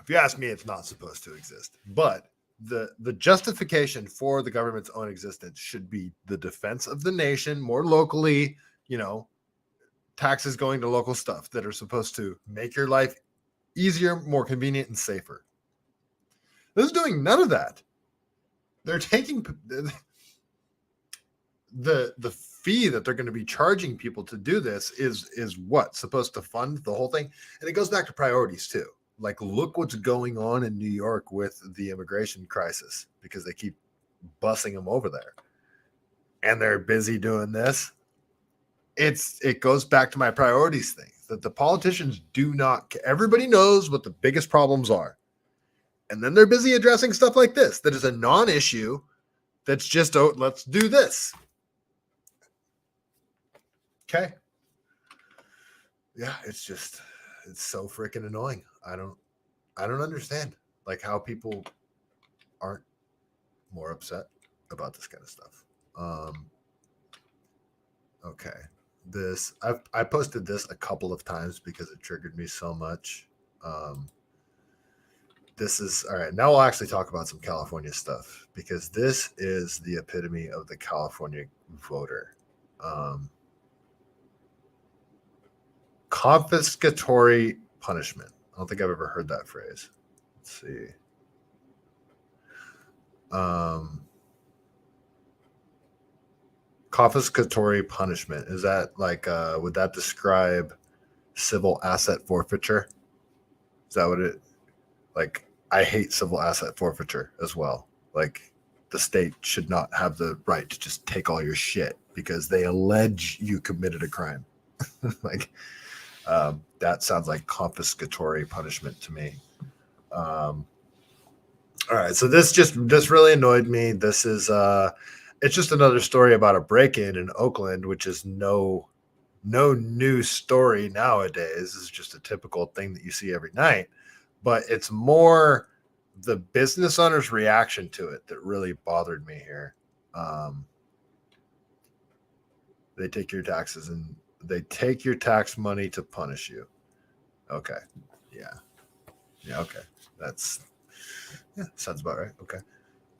[SPEAKER 1] if you ask me, it's not supposed to exist, but the justification for the government's own existence should be the defense of the nation, more locally, you know, taxes going to local stuff that are supposed to make your life easier, more convenient, and safer. This is doing none of that. They're taking the fee that they're going to be charging people to do this is what? Supposed to fund the whole thing? And it goes back to priorities too. Like, look what's going on in New York with the immigration crisis because they keep bussing them over there. And they're busy doing this. It goes back to my priorities thing that the politicians do not care. Everybody knows what the biggest problems are. And then they're busy addressing stuff like this that is a non-issue that's just, oh, let's do this. Okay. Yeah, it's so freaking annoying. I don't understand like how people aren't more upset about this kind of stuff. Okay. I posted this a couple of times because it triggered me so much. This is all right. Now we'll actually talk about some California stuff because this is the epitome of the California voter. Confiscatory punishment. I don't think I've ever heard that phrase. Let's see. Confiscatory punishment. Is that like, would that describe civil asset forfeiture? Is that what it, like, I hate civil asset forfeiture as well. Like, the state should not have the right to just take all your shit because they allege you committed a crime. Like, that sounds like confiscatory punishment to me. All right. So this really annoyed me. This is, it's just another story about a break-in in Oakland, which is no new story nowadays. This is just a typical thing that you see every night, but it's more the business owner's reaction to it that really bothered me here. They take your taxes and they take your tax money to punish you. Okay. Yeah. Okay. Sounds about right. Okay.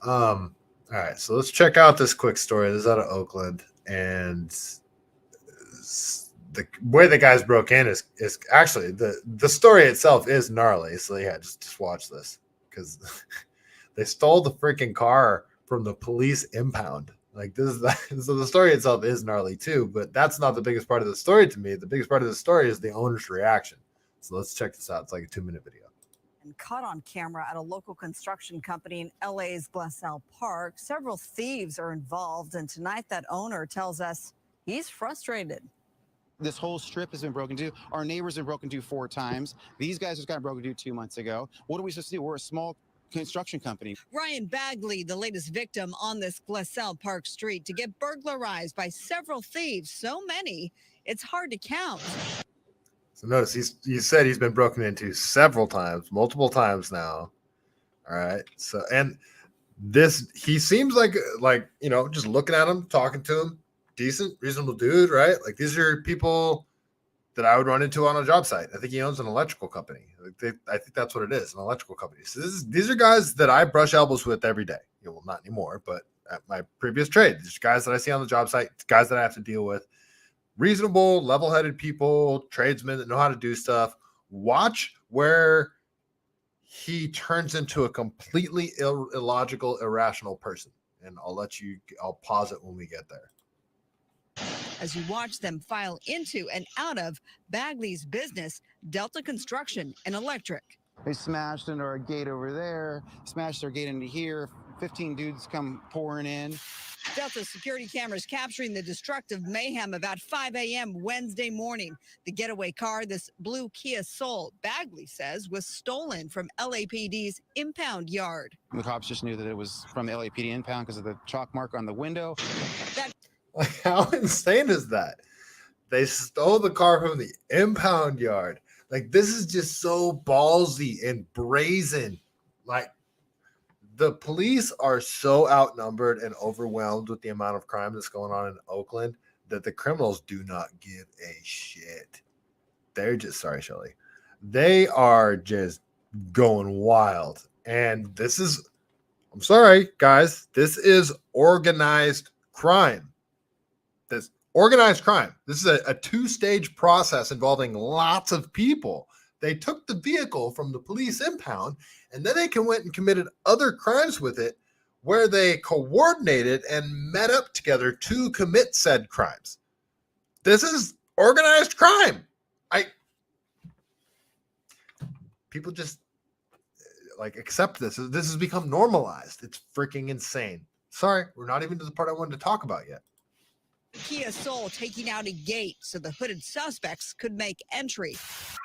[SPEAKER 1] All right. So let's check out this quick story. This is out of Oakland, and the way the guys broke in is actually the story itself is gnarly. So yeah, just watch this because they stole the freaking car from the police impound. Like so the story itself is gnarly too, but that's not the biggest part of the story to me. The biggest part of the story is the owner's reaction. So let's check this out. It's like a 2-minute video.
[SPEAKER 4] And caught on camera at a local construction company in LA's Glassell Park. Several thieves are involved, and tonight that owner tells us he's frustrated.
[SPEAKER 5] This whole strip has been broken into. Our neighbors have broken into 4 times. These guys just got broken into 2 months ago. What are we supposed to do? We're a small construction company.
[SPEAKER 4] Ryan Bagley, the latest victim on this Glassell Park street, to get burglarized by several thieves. So many, it's hard to count.
[SPEAKER 1] So notice he said he's been broken into several times, multiple times now. All right. So, and he seems like, just looking at him, talking to him, decent, reasonable dude, right? Like, these are people that I would run into on a job site. I think he owns an electrical company. I think that's what it is, an electrical company. So these are guys that I brush elbows with every day. Well, not anymore, but at my previous trade, these guys that I see on the job site, guys that I have to deal with. Reasonable, level-headed people, tradesmen that know how to do stuff. Watch where he turns into a completely illogical, irrational person. And I'll pause it when we get there.
[SPEAKER 4] As you watch them file into and out of Bagley's business, Delta Construction and Electric.
[SPEAKER 5] They smashed into our gate over there, smashed our gate into here. 15 dudes come pouring in.
[SPEAKER 4] Delta security cameras capturing the destructive mayhem about 5 a.m. Wednesday morning. The getaway car, this blue Kia Soul, Bagley says, was stolen from LAPD's impound yard.
[SPEAKER 5] The cops just knew that it was from the LAPD impound because of the chalk mark on the window.
[SPEAKER 1] Like, how insane is that? They stole the car from the impound yard. Like, this is just so ballsy and brazen. Like, the police are so outnumbered and overwhelmed with the amount of crime that's going on in Oakland that the criminals do not give a shit. They're just, sorry, Shelly. They are just going wild. And this is, I'm sorry, guys, this is organized crime. This organized crime. This is a 2-stage process involving lots of people. They took the vehicle from the police impound, and then they went and committed other crimes with it where they coordinated and met up together to commit said crimes. This is organized crime. people just like accept this. This has become normalized. It's freaking insane. Sorry, we're not even to the part I wanted to talk about yet.
[SPEAKER 4] Kia Soul taking out a gate so the hooded suspects could make entry.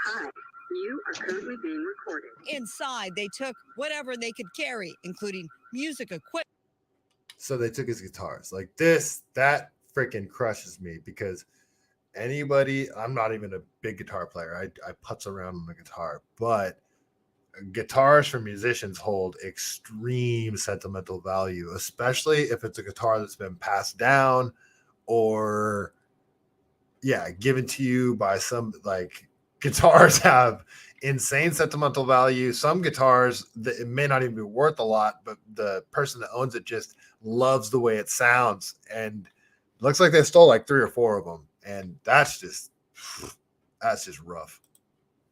[SPEAKER 6] Hi, you are currently being recorded.
[SPEAKER 4] Inside, they took whatever they could carry, including music equipment.
[SPEAKER 1] So they took his guitars. Like that freaking crushes me because I'm not even a big guitar player. I putz around on the guitar, but guitars for musicians hold extreme sentimental value, especially if it's a guitar that's been passed down or given to you by some. Like, guitars have insane sentimental value. Some guitars that it may not even be worth a lot, but the person that owns it just loves the way it sounds, and looks like they stole like 3 or 4 of them, and that's just rough.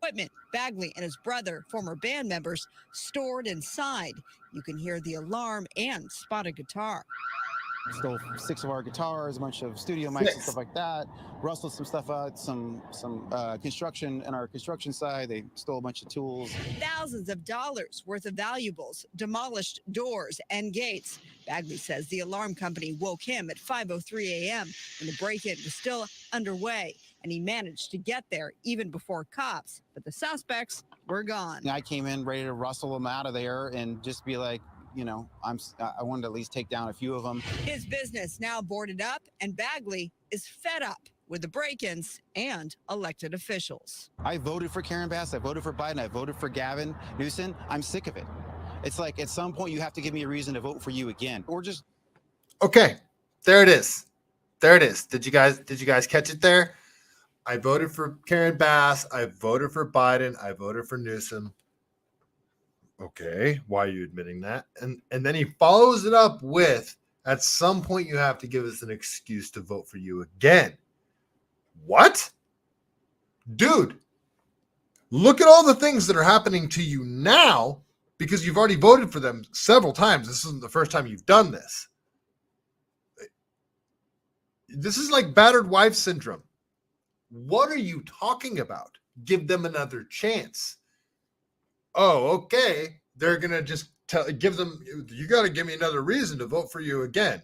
[SPEAKER 4] Equipment Bagley and his brother, former band members, stored inside. You can hear the alarm and spot a guitar.
[SPEAKER 5] Stole 6 of our guitars, a bunch of studio mics and stuff like that. Rustled some stuff out, some construction on our construction side. They stole a bunch of tools.
[SPEAKER 4] Thousands of dollars worth of valuables, demolished doors and gates. Bagley says the alarm company woke him at 5:03 a.m. when the break-in was still underway, and he managed to get there even before cops. But the suspects were gone.
[SPEAKER 5] I came in ready to rustle them out of there and just be like, I wanted to at least take down a few of them.
[SPEAKER 4] His business now boarded up, and Bagley is fed up with the break-ins and elected officials.
[SPEAKER 5] I voted for CaliBased. I voted for Biden. I voted for Gavin Newsom. I'm sick of it. It's like at some point you have to give me a reason to vote for you again, or just.
[SPEAKER 1] Okay, there it is. Did you guys catch it there? I voted for CaliBased. I voted for Biden. I voted for Newsom. Okay, why are you admitting that? And then he follows it up with, at some point you have to give us an excuse to vote for you again. What? Dude, look at all the things that are happening to you now because you've already voted for them several times. This isn't the first time you've done this. This is like battered wife syndrome. What are you talking about? Give them another chance. Oh, okay. They're going to just give them, you got to give me another reason to vote for you again.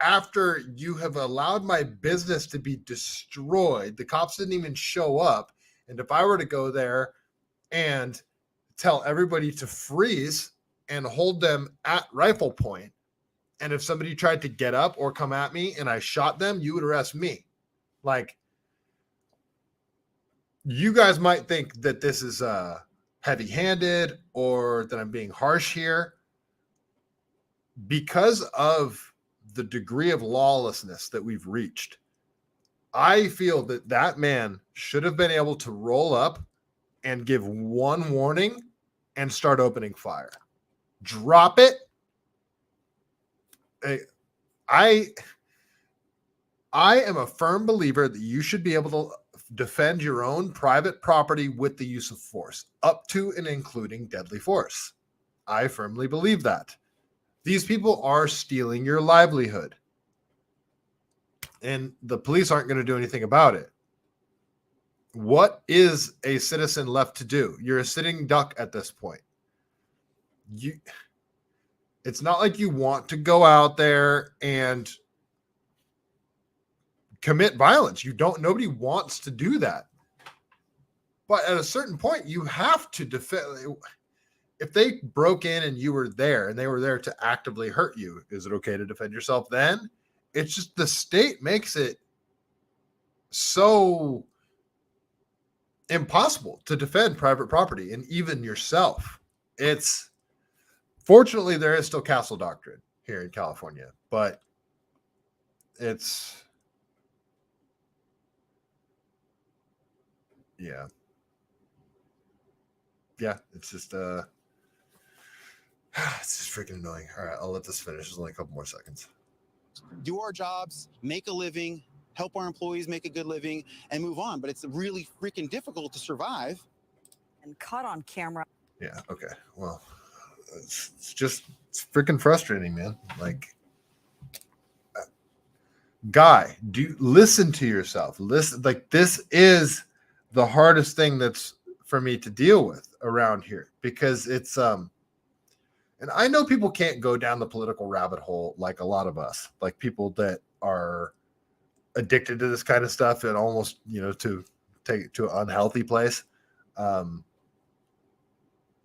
[SPEAKER 1] After you have allowed my business to be destroyed, the cops didn't even show up. And if I were to go there and tell everybody to freeze and hold them at rifle point, and if somebody tried to get up or come at me and I shot them, you would arrest me. Like, you guys might think that this is heavy-handed or that I'm being harsh here. Because of the degree of lawlessness that we've reached, I feel that that man should have been able to roll up and give one warning and start opening fire. Drop it. I am a firm believer that you should be able to defend your own private property with the use of force, up to and including deadly force. I firmly believe that. These people are stealing your livelihood, and the police aren't going to do anything about it. What is a citizen left to do? You're a sitting duck at this point. It's not like you want to go out there and commit violence. Nobody wants to do that. But at a certain point, you have to defend. If they broke in and you were there and they were there to actively hurt you, is it okay to defend yourself then? It's just the state makes it so impossible to defend private property and even yourself. Fortunately, there is still castle doctrine here in California, but it's it's just freaking annoying. All right, I'll let this finish. There's only a couple more seconds.
[SPEAKER 5] Do our jobs, make a living, help our employees make a good living, and move on. But it's really freaking difficult to survive.
[SPEAKER 4] And caught on camera.
[SPEAKER 1] Yeah, okay. Well, it's freaking frustrating, man. Like, guy, listen to yourself. Listen, like, this is the hardest thing that's for me to deal with around here, because it's and I know people can't go down the political rabbit hole like a lot of us, like people that are addicted to this kind of stuff and almost, to take it to an unhealthy place. People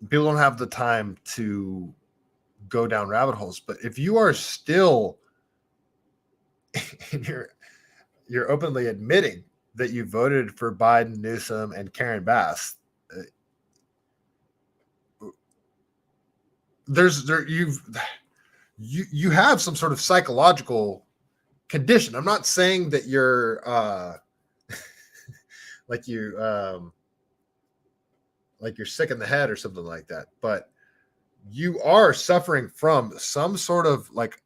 [SPEAKER 1] don't have the time to go down rabbit holes. But if you are still and you're openly admitting that you voted for Biden, Newsom, and Karen Bass, you have some sort of psychological condition. I'm not saying that you're like you're sick in the head or something like that, but you are suffering from some sort of like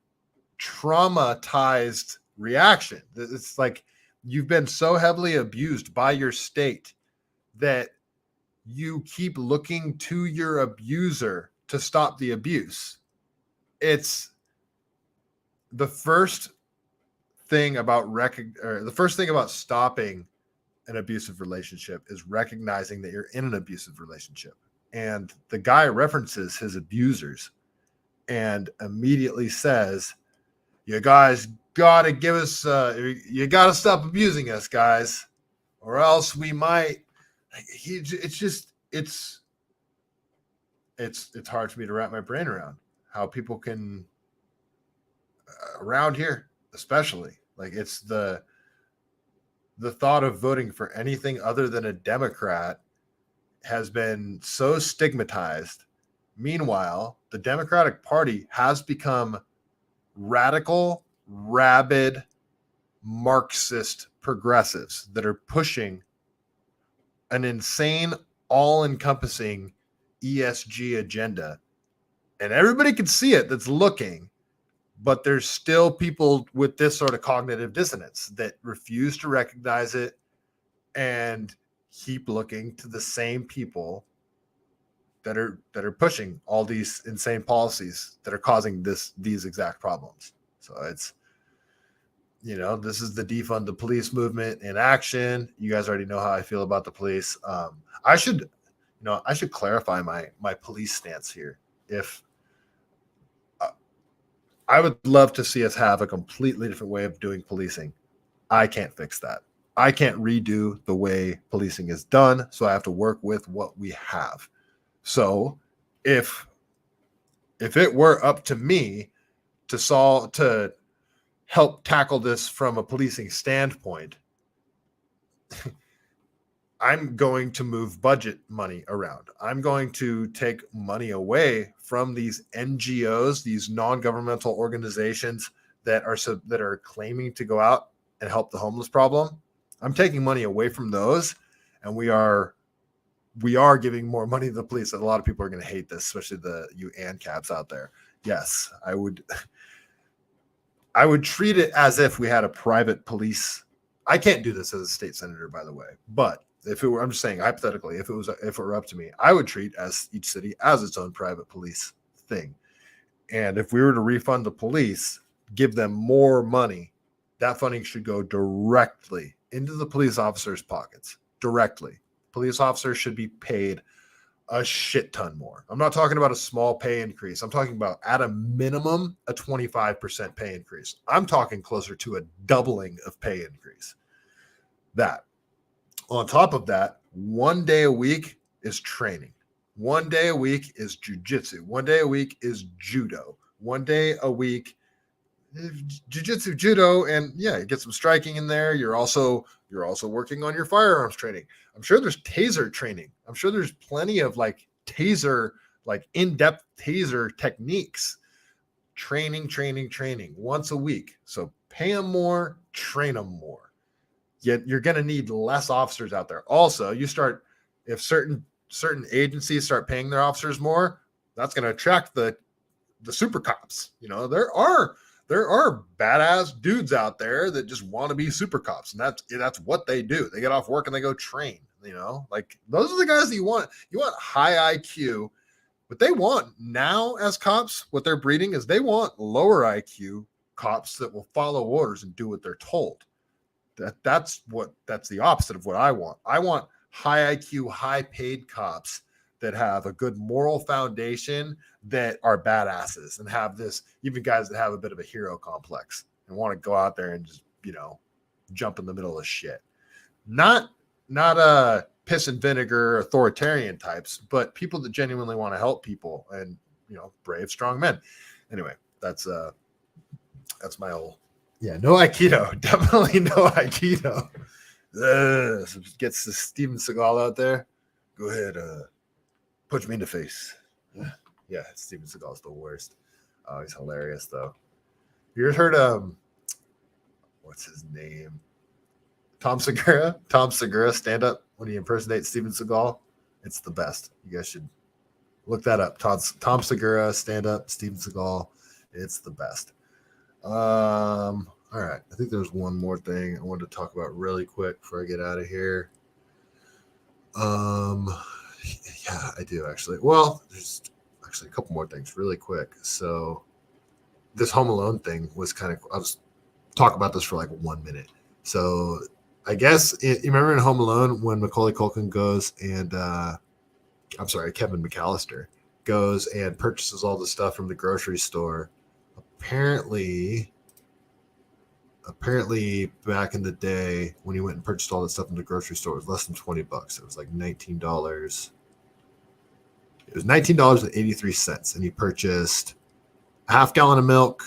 [SPEAKER 1] traumatized reaction. It's like you've been so heavily abused by your state that you keep looking to your abuser to stop the abuse. It's the first thing about the first thing about stopping an abusive relationship is recognizing that you're in an abusive relationship. And the guy references his abusers and immediately says, you guys got to give us, you got to stop abusing us, guys, or else we might. It's hard for me to wrap my brain around how people can, around here especially, like it's the thought of voting for anything other than a Democrat has been so stigmatized. Meanwhile, the Democratic Party has become radical, rabid, Marxist progressives that are pushing an insane, all-encompassing ESG agenda. And everybody can see it that's looking, but there's still people with this sort of cognitive dissonance that refuse to recognize it and keep looking to the same people that are pushing all these insane policies that are causing these exact problems. So it's, this is the defund the police movement in action. You guys already know how I feel about the police. I should clarify my police stance here. If I would love to see us have a completely different way of doing policing. I can't fix that. I can't redo the way policing is done, so I have to work with what we have. So if it were up to me to help tackle this from a policing standpoint, I'm going to move budget money around. I'm going to take money away from these NGOs, these non-governmental organizations that are claiming to go out and help the homeless problem. I'm taking money away from those, and we are giving more money to the police. And a lot of people are going to hate this, especially you ANCAPs out there. Yes, I would treat it as if we had a private police. I can't do this as a state senator, by the way, but I'm just saying hypothetically, if it were up to me, I would treat each city as its own private police thing. And if we were to refund the police, give them more money, that funding should go directly into the police officers' pockets. Directly. Police officers should be paid a shit ton more. I'm not talking about a small pay increase. I'm talking about at a minimum a 25% pay increase. I'm talking closer to a doubling of pay increase. That. On top of that, 1 day a week is training. 1 day a week is jujitsu. 1 day a week is judo. 1 day a week, jujitsu, judo, and yeah, you get some striking in there. You're also working on your firearms training. I'm sure there's taser training. I'm sure there's plenty of in-depth taser techniques. Training once a week. So pay them more, train them more. Yet you're going to need less officers out there. Also, if certain agencies start paying their officers more, that's going to attract the super cops. There are badass dudes out there that just want to be super cops, and that's what they do. They get off work and they go train. Those are the guys that you want. You want high IQ. What they want now as cops, what they're breeding is they want lower IQ cops that will follow orders and do what they're told. That's the opposite of what I want. I want high IQ, high paid cops that have a good moral foundation that are badasses and have this, even guys that have a bit of a hero complex and want to go out there and just, jump in the middle of shit. Not piss and vinegar authoritarian types, but people that genuinely want to help people and, brave, strong men. Anyway, that's my whole, no Aikido. Definitely no Aikido. So gets the Steven Seagal out there. Go ahead, punch me in the face. Yeah, Steven Seagal's the worst. Oh, he's hilarious though. You ever heard what's his name? Tom Segura. Tom Segura stand up when he impersonates Steven Seagal. It's the best. You guys should look that up. Tom Segura stand up, Steven Seagal. It's the best. All right. I think there's one more thing I wanted to talk about really quick before I get out of here. Yeah, I do actually. Well, there's actually a couple more things really quick. So this Home Alone thing was I'll just talk about this for like 1 minute. So I guess you remember in Home Alone when Macaulay Culkin goes and Kevin McAllister goes and purchases all the stuff from the grocery store. Apparently back in the day when he went and purchased all that stuff in the grocery store, it was less than $20. It was like $19. It was $19.83. And he purchased a half gallon of milk,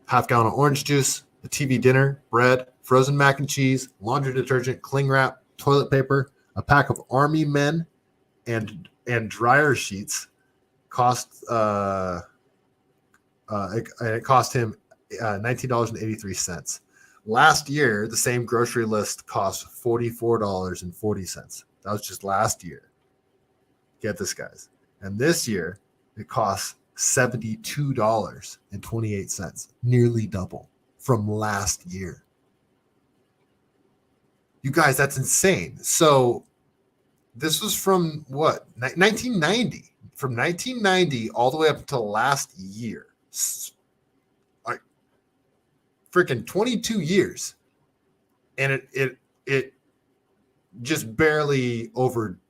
[SPEAKER 1] half gallon of orange juice, a TV dinner, bread, frozen mac and cheese, laundry detergent, cling wrap, toilet paper, a pack of Army Men, and dryer sheets. It cost him $19.83. Last year, the same grocery list cost $44.40. That was just last year. Get this, guys. And this year, it costs $72.28, nearly double from last year. You guys, that's insane. So this was from what? 1990. From 1990 all the way up until last year. Like freaking 22 years. And it just barely over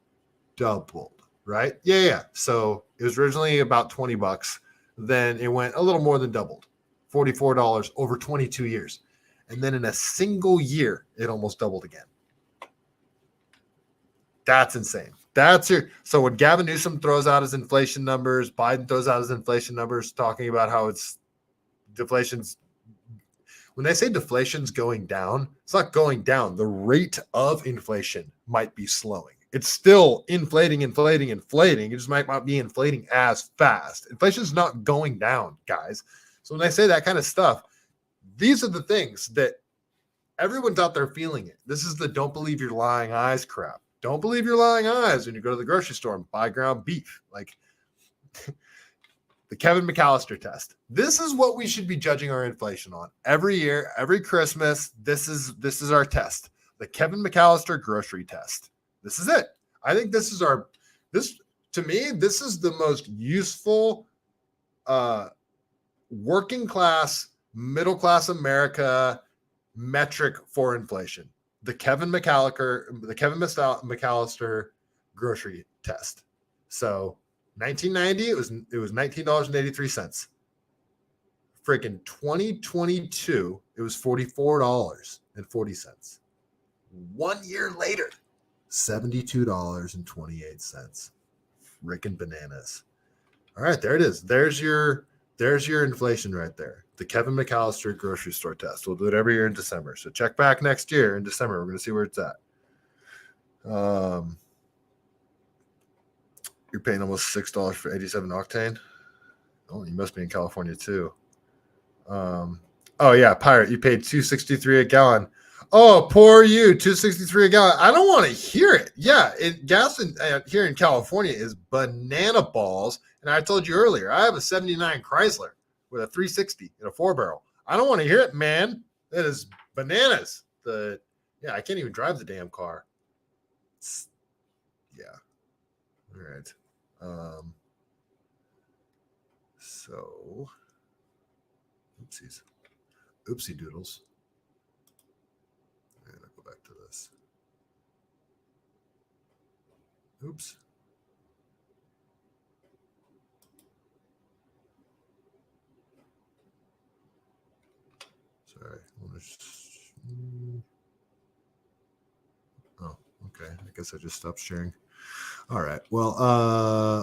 [SPEAKER 1] doubled, right? Yeah. So it was originally about $20. Then it went a little more than doubled. $44 over 22 years. And then in a single year, it almost doubled again. That's insane. So when Gavin Newsom throws out his inflation numbers, Biden throws out his inflation numbers, talking about how deflation's, when they say deflation's going down, it's not going down. The rate of inflation might be slowing. It's still inflating. It just might not be inflating as fast. Inflation's not going down, guys. So when I say that kind of stuff, these are the things that everyone's out there feeling it. This is the don't believe your lying eyes crap. Don't believe your lying eyes when you go to the grocery store and buy ground beef. Like the Kevin McAllister test. This is what we should be judging our inflation on. Every year, every Christmas, this is our test. The Kevin McAllister grocery test. This is it. I think this is to me, this is the most useful working class, middle class America metric for inflation. The Kevin McAllister grocery test. So 1990, it was $19.83. Freaking 2022, it was $44.40. 1 year later, $72.28. Freaking bananas. All right, there it is. There's your inflation right there. The Kevin McAllister grocery store test. We'll do it every year in December. So check back next year in December. We're going to see where it's at. You're paying almost $6 for 87 octane. Oh, you must be in California too. Oh yeah, Pirate, you paid $2.63 a gallon. Oh, poor you, $2.63 a gallon. I don't want to hear it. Yeah, gas here in California is banana balls. And I told you earlier, I have a 79 Chrysler with a 360 and a 4-barrel. I don't want to hear it, man. That is bananas. I can't even drive the damn car. Yeah. All right. So, oopsie doodles. And I'll go back to this. Oops. Sorry. Oh, okay. I guess I just stopped sharing. All right. Well,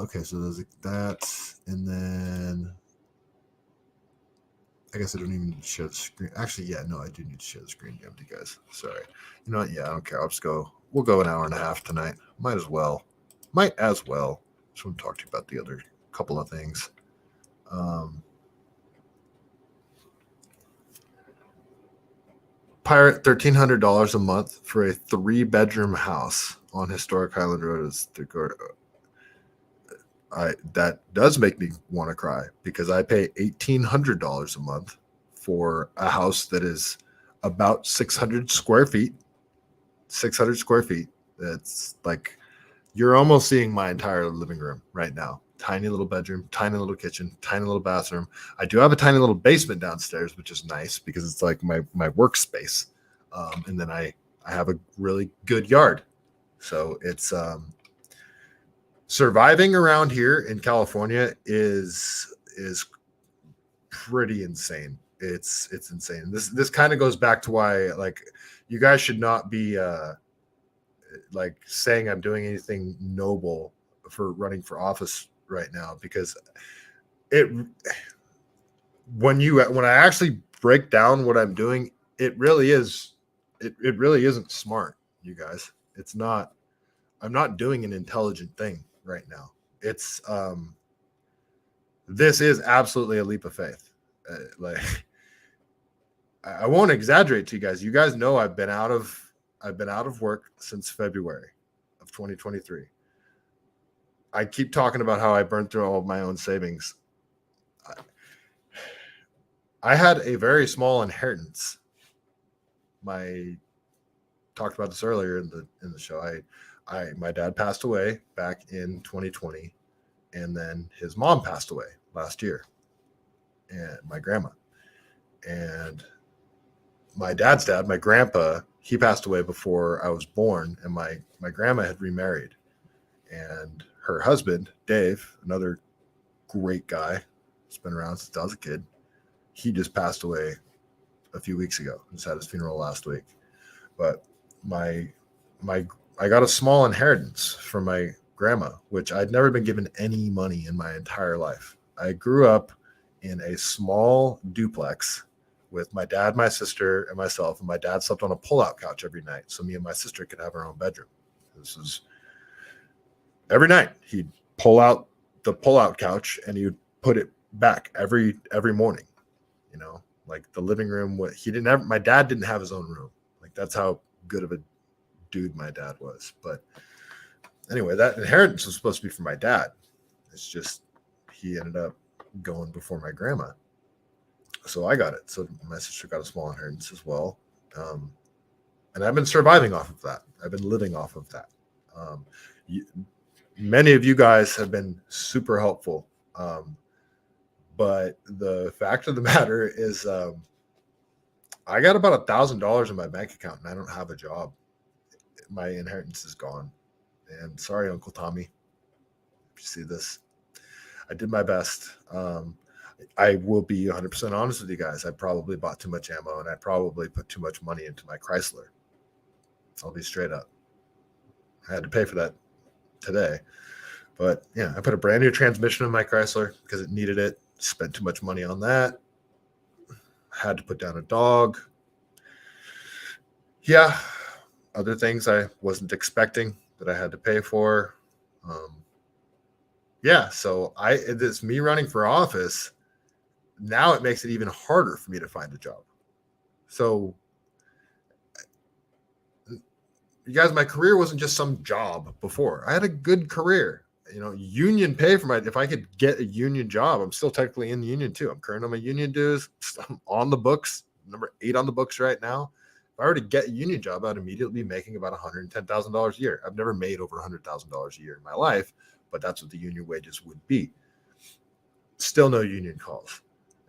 [SPEAKER 1] okay. So there's that. And then I guess I don't even need to share the screen. Actually, yeah, no, I do need to share the screen. Empty, guys. Sorry. You know what? Yeah, I don't care. I'll just go. We'll go an hour and a half tonight. Might as well. Just want to talk to you about the other couple of things. Pirate $1,300 a month for a 3-bedroom house on historic Highland Road is that does make me want to cry, because I pay $1,800 a month for a house that is about 600 square feet. 600 square feet. That's like, you're almost seeing my entire living room right now. Tiny little bedroom, tiny little kitchen, tiny little bathroom. I do have a tiny little basement downstairs, which is nice because it's like my workspace. And then I have a really good yard. So it's surviving around here in California is pretty insane. It's insane. This kind of goes back to why, like, you guys should not be like saying I'm doing anything noble for running for office right now, because when I actually break down what I'm doing, it really isn't smart, you guys. It's not. I'm not doing an intelligent thing right now. It's this is absolutely a leap of faith. Like, I won't exaggerate to you guys. You guys know I've been out of work since February of 2023. I keep talking about how I burned through all of my own savings. I had a very small inheritance. Talked about this earlier in the show. My dad passed away back in 2020, and then his mom passed away last year, and my grandma. And my dad's dad, my grandpa, he passed away before I was born, and my grandma had remarried, and her husband, Dave, another great guy, has been around since I was a kid. He just passed away a few weeks ago. Just had his funeral last week. But I got a small inheritance from my grandma, which I'd never been given any money in my entire life. I grew up in a small duplex with my dad, my sister, and myself. And my dad slept on a pull-out couch every night, so me and my sister could have our own bedroom. This is every night. He'd pull out the pull-out couch and he would put it back every morning. You know, like the living room. My dad didn't have his own room. Like, that's how good of a dude my dad was. But anyway, that inheritance was supposed to be for my dad. It's just he ended up going before my grandma, so I got it. So my sister got a small inheritance as well, and I've been surviving off of that. I've been living off of that. Many of you guys have been super helpful, but the fact of the matter is, I got about $1,000 in my bank account, and I don't have a job. My inheritance is gone. And sorry, Uncle Tommy, if you see this. I did my best. I will be 100% honest with you guys. I probably bought too much ammo, and I probably put too much money into my Chrysler. I'll be straight up. I had to pay for that today. But yeah, I put a brand new transmission in my Chrysler because it needed it. Spent too much money on that. Had to put down a dog. Yeah. Other things I wasn't expecting that I had to pay for. Yeah, so it's me running for office. Now it makes it even harder for me to find a job. So, you guys, my career wasn't just some job before. I had a good career. You know, union pay for if I could get a union job, I'm still technically in the union too. I'm current on my union dues. I'm on the books, number 8 on the books right now. If I were to get a union job, I'd immediately be making about $110,000 a year. I've never made over $100,000 a year in my life, but that's what the union wages would be. Still no union calls.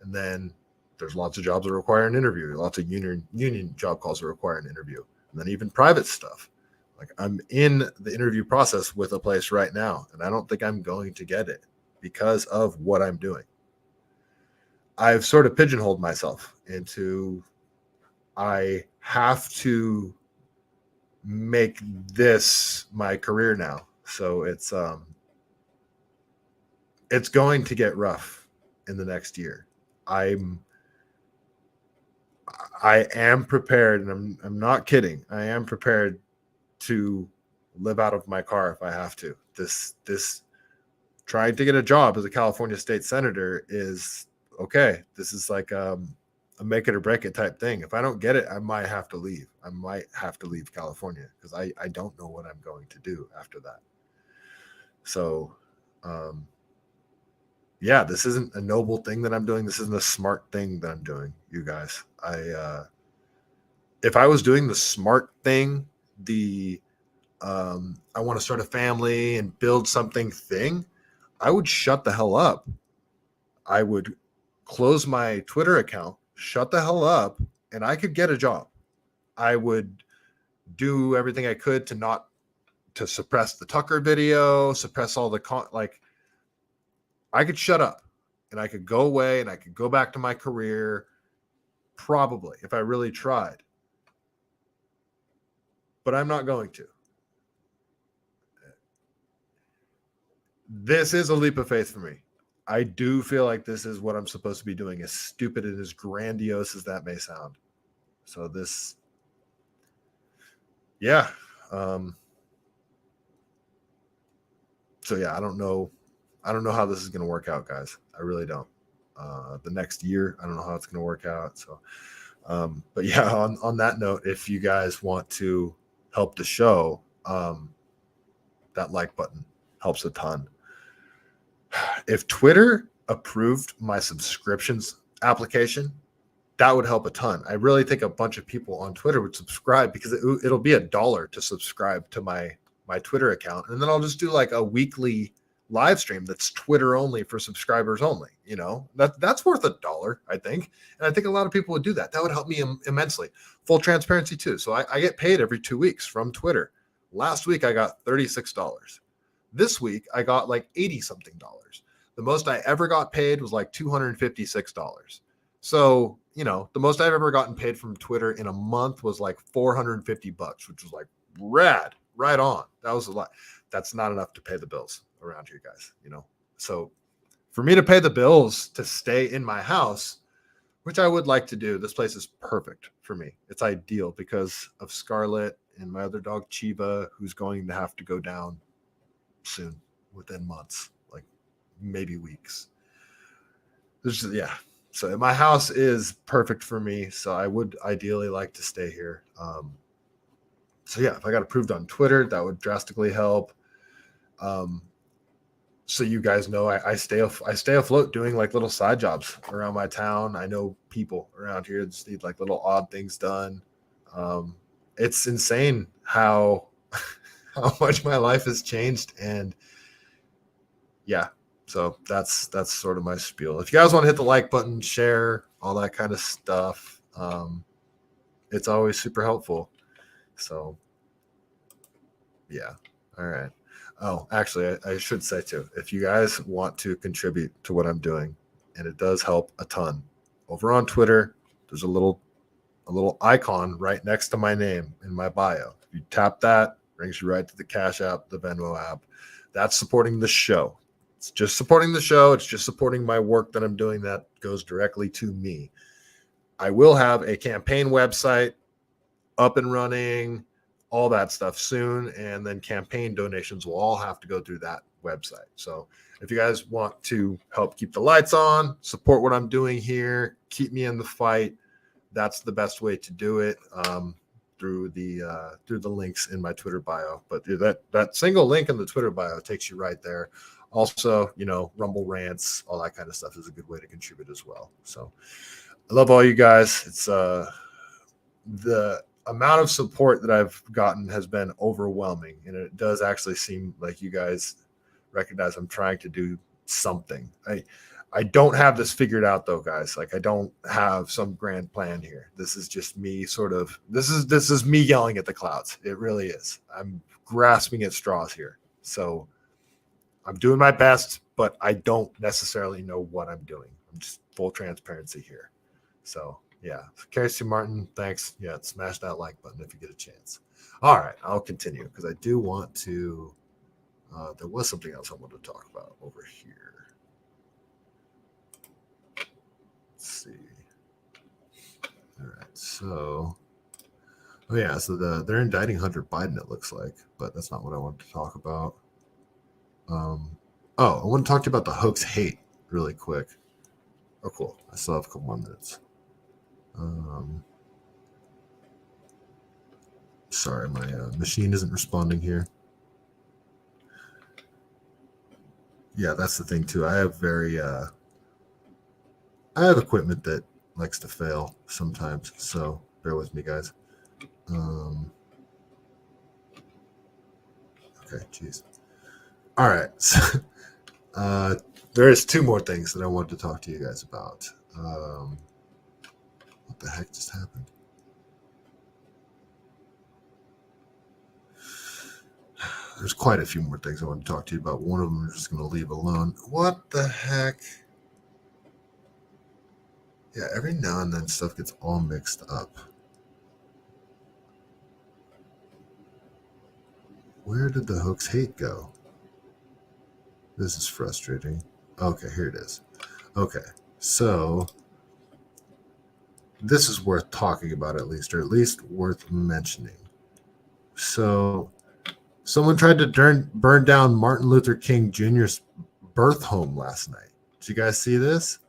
[SPEAKER 1] And then there's lots of jobs that require an interview. Lots of union job calls that require an interview. And then even private stuff. Like I'm in the interview process with a place right now, and I don't think I'm going to get it because of what I'm doing. I've sort of pigeonholed myself into I have to make this my career now. So it's going to get rough in the next year. I am prepared, and I'm not kidding. I am prepared to live out of my car if I have to. This trying to get a job as a California state senator is okay. This is like a make it or break it type thing. If I don't get it, I might have to leave. I might have to leave California because I don't know what I'm going to do after that. So, yeah, this isn't a noble thing that I'm doing. This isn't a smart thing that I'm doing, you guys. If I was doing the smart thing, I want to start a family and build something thing, I would shut the hell up. I would close my Twitter account, shut the hell up, and I could get a job. I would do everything I could to suppress the Tucker video, suppress all the I could shut up and I could go away and I could go back to my career, probably, if I really tried. But I'm not going to. This is a leap of faith for me. I do feel like this is what I'm supposed to be doing, as stupid and as grandiose as that may sound. So this, yeah. So yeah, I don't know how this is going to work out, guys. I really don't. The next year, I don't know how it's going to work out. So, but yeah, on that note, if you guys want to help the show, that like button helps a ton. If Twitter approved my subscriptions application, that would help a ton. I really think a bunch of people on Twitter would subscribe because it'll be $1 to subscribe to my Twitter account. And then I'll just do like a weekly live stream that's Twitter only for subscribers only. You know, that's worth $1, I think. And I think a lot of people would do that. That would help me immensely. Full transparency too. So I get paid every 2 weeks from Twitter. Last week I got $36. This week I got like $80 something. The most I ever got paid was like $256. So, you know, the most I've ever gotten paid from Twitter in a month was like $450, which was like rad, right on. That was a lot. That's not enough to pay the bills around here, guys, you know? So for me to pay the bills to stay in my house, which I would like to do, this place is perfect for me. It's ideal because of Scarlett and my other dog, Chiba, who's going to have to go down soon, within months, like maybe weeks. Yeah. So my house is perfect for me. So I would ideally like to stay here. So yeah, if I got approved on Twitter, that would drastically help. So you guys know I stay afloat doing like little side jobs around my town. I know people around here just need like little odd things done. It's insane how much my life has changed. And yeah, so that's sort of my spiel. If you guys want to hit the like button, share, all that kind of stuff, it's always super helpful. So yeah. All right. Oh, actually, I should say too, if you guys want to contribute to what I'm doing, and it does help a ton, over on Twitter, there's a little icon right next to my name in my bio. If you tap that, brings you right to the Cash App, the Venmo app. That's supporting the show. It's just supporting the show. It's just supporting my work that I'm doing that goes directly to me. I will have a campaign website up and running, all that stuff soon. And then campaign donations will all have to go through that website. So if you guys want to help keep the lights on, support what I'm doing here, keep me in the fight, that's the best way to do it. Through the links in my Twitter bio. But that single link in the Twitter bio takes you right there. Also, you know, Rumble rants, all that kind of stuff is a good way to contribute as well. So I love all you guys. It's the amount of support that I've gotten has been overwhelming, and it does actually seem like you guys recognize I'm trying to do something. I don't have this figured out though, guys. Like I don't have some grand plan here. This is just me this is me yelling at the clouds. It really is. I'm grasping at straws here. So I'm doing my best, but I don't necessarily know what I'm doing. I'm just full transparency here. So yeah, Casey Martin, thanks. Yeah, smash that like button if you get a chance. All right, I'll continue because I do want to. There was something else I wanted to talk about over here. Let's see. All right, so they're indicting Hunter Biden. It looks like, but that's not what I wanted to talk about. I want to talk to you about the Hoax Hate really quick. Oh, cool. I still have a couple more minutes. Sorry, my machine isn't responding here. Yeah, that's the thing too. I have equipment that likes to fail sometimes, so bear with me, guys. Okay, jeez. All right, so there is two more things that I wanted to talk to you guys about. What the heck just happened? There's quite a few more things I want to talk to you about. One of them I'm just going to leave alone. What the heck? Yeah, every now and then stuff gets all mixed up. Where did the Hoax Hate go? This is frustrating. Okay, here it is. Okay, so this is worth talking about at least, or at least worth mentioning. So someone tried to burn down Martin Luther King Jr.'s birth home last night. Did you guys see this?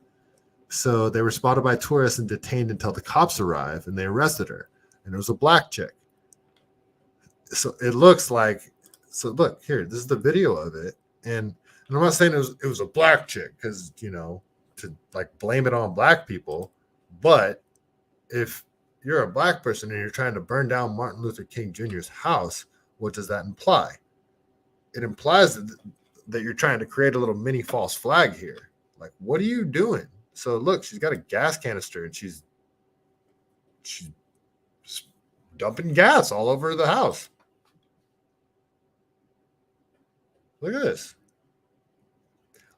[SPEAKER 1] So they were spotted by tourists and detained until the cops arrived, and they arrested her. And it was a black chick. So it looks like, so look here, this is the video of it. And I'm not saying it was a black chick because, to like blame it on black people. But if you're a black person and you're trying to burn down Martin Luther King Jr.'s house, what does that imply? It implies that you're trying to create a little mini false flag here. Like, what are you doing? So look, she's got a gas canister and she's dumping gas all over the house. Look at this.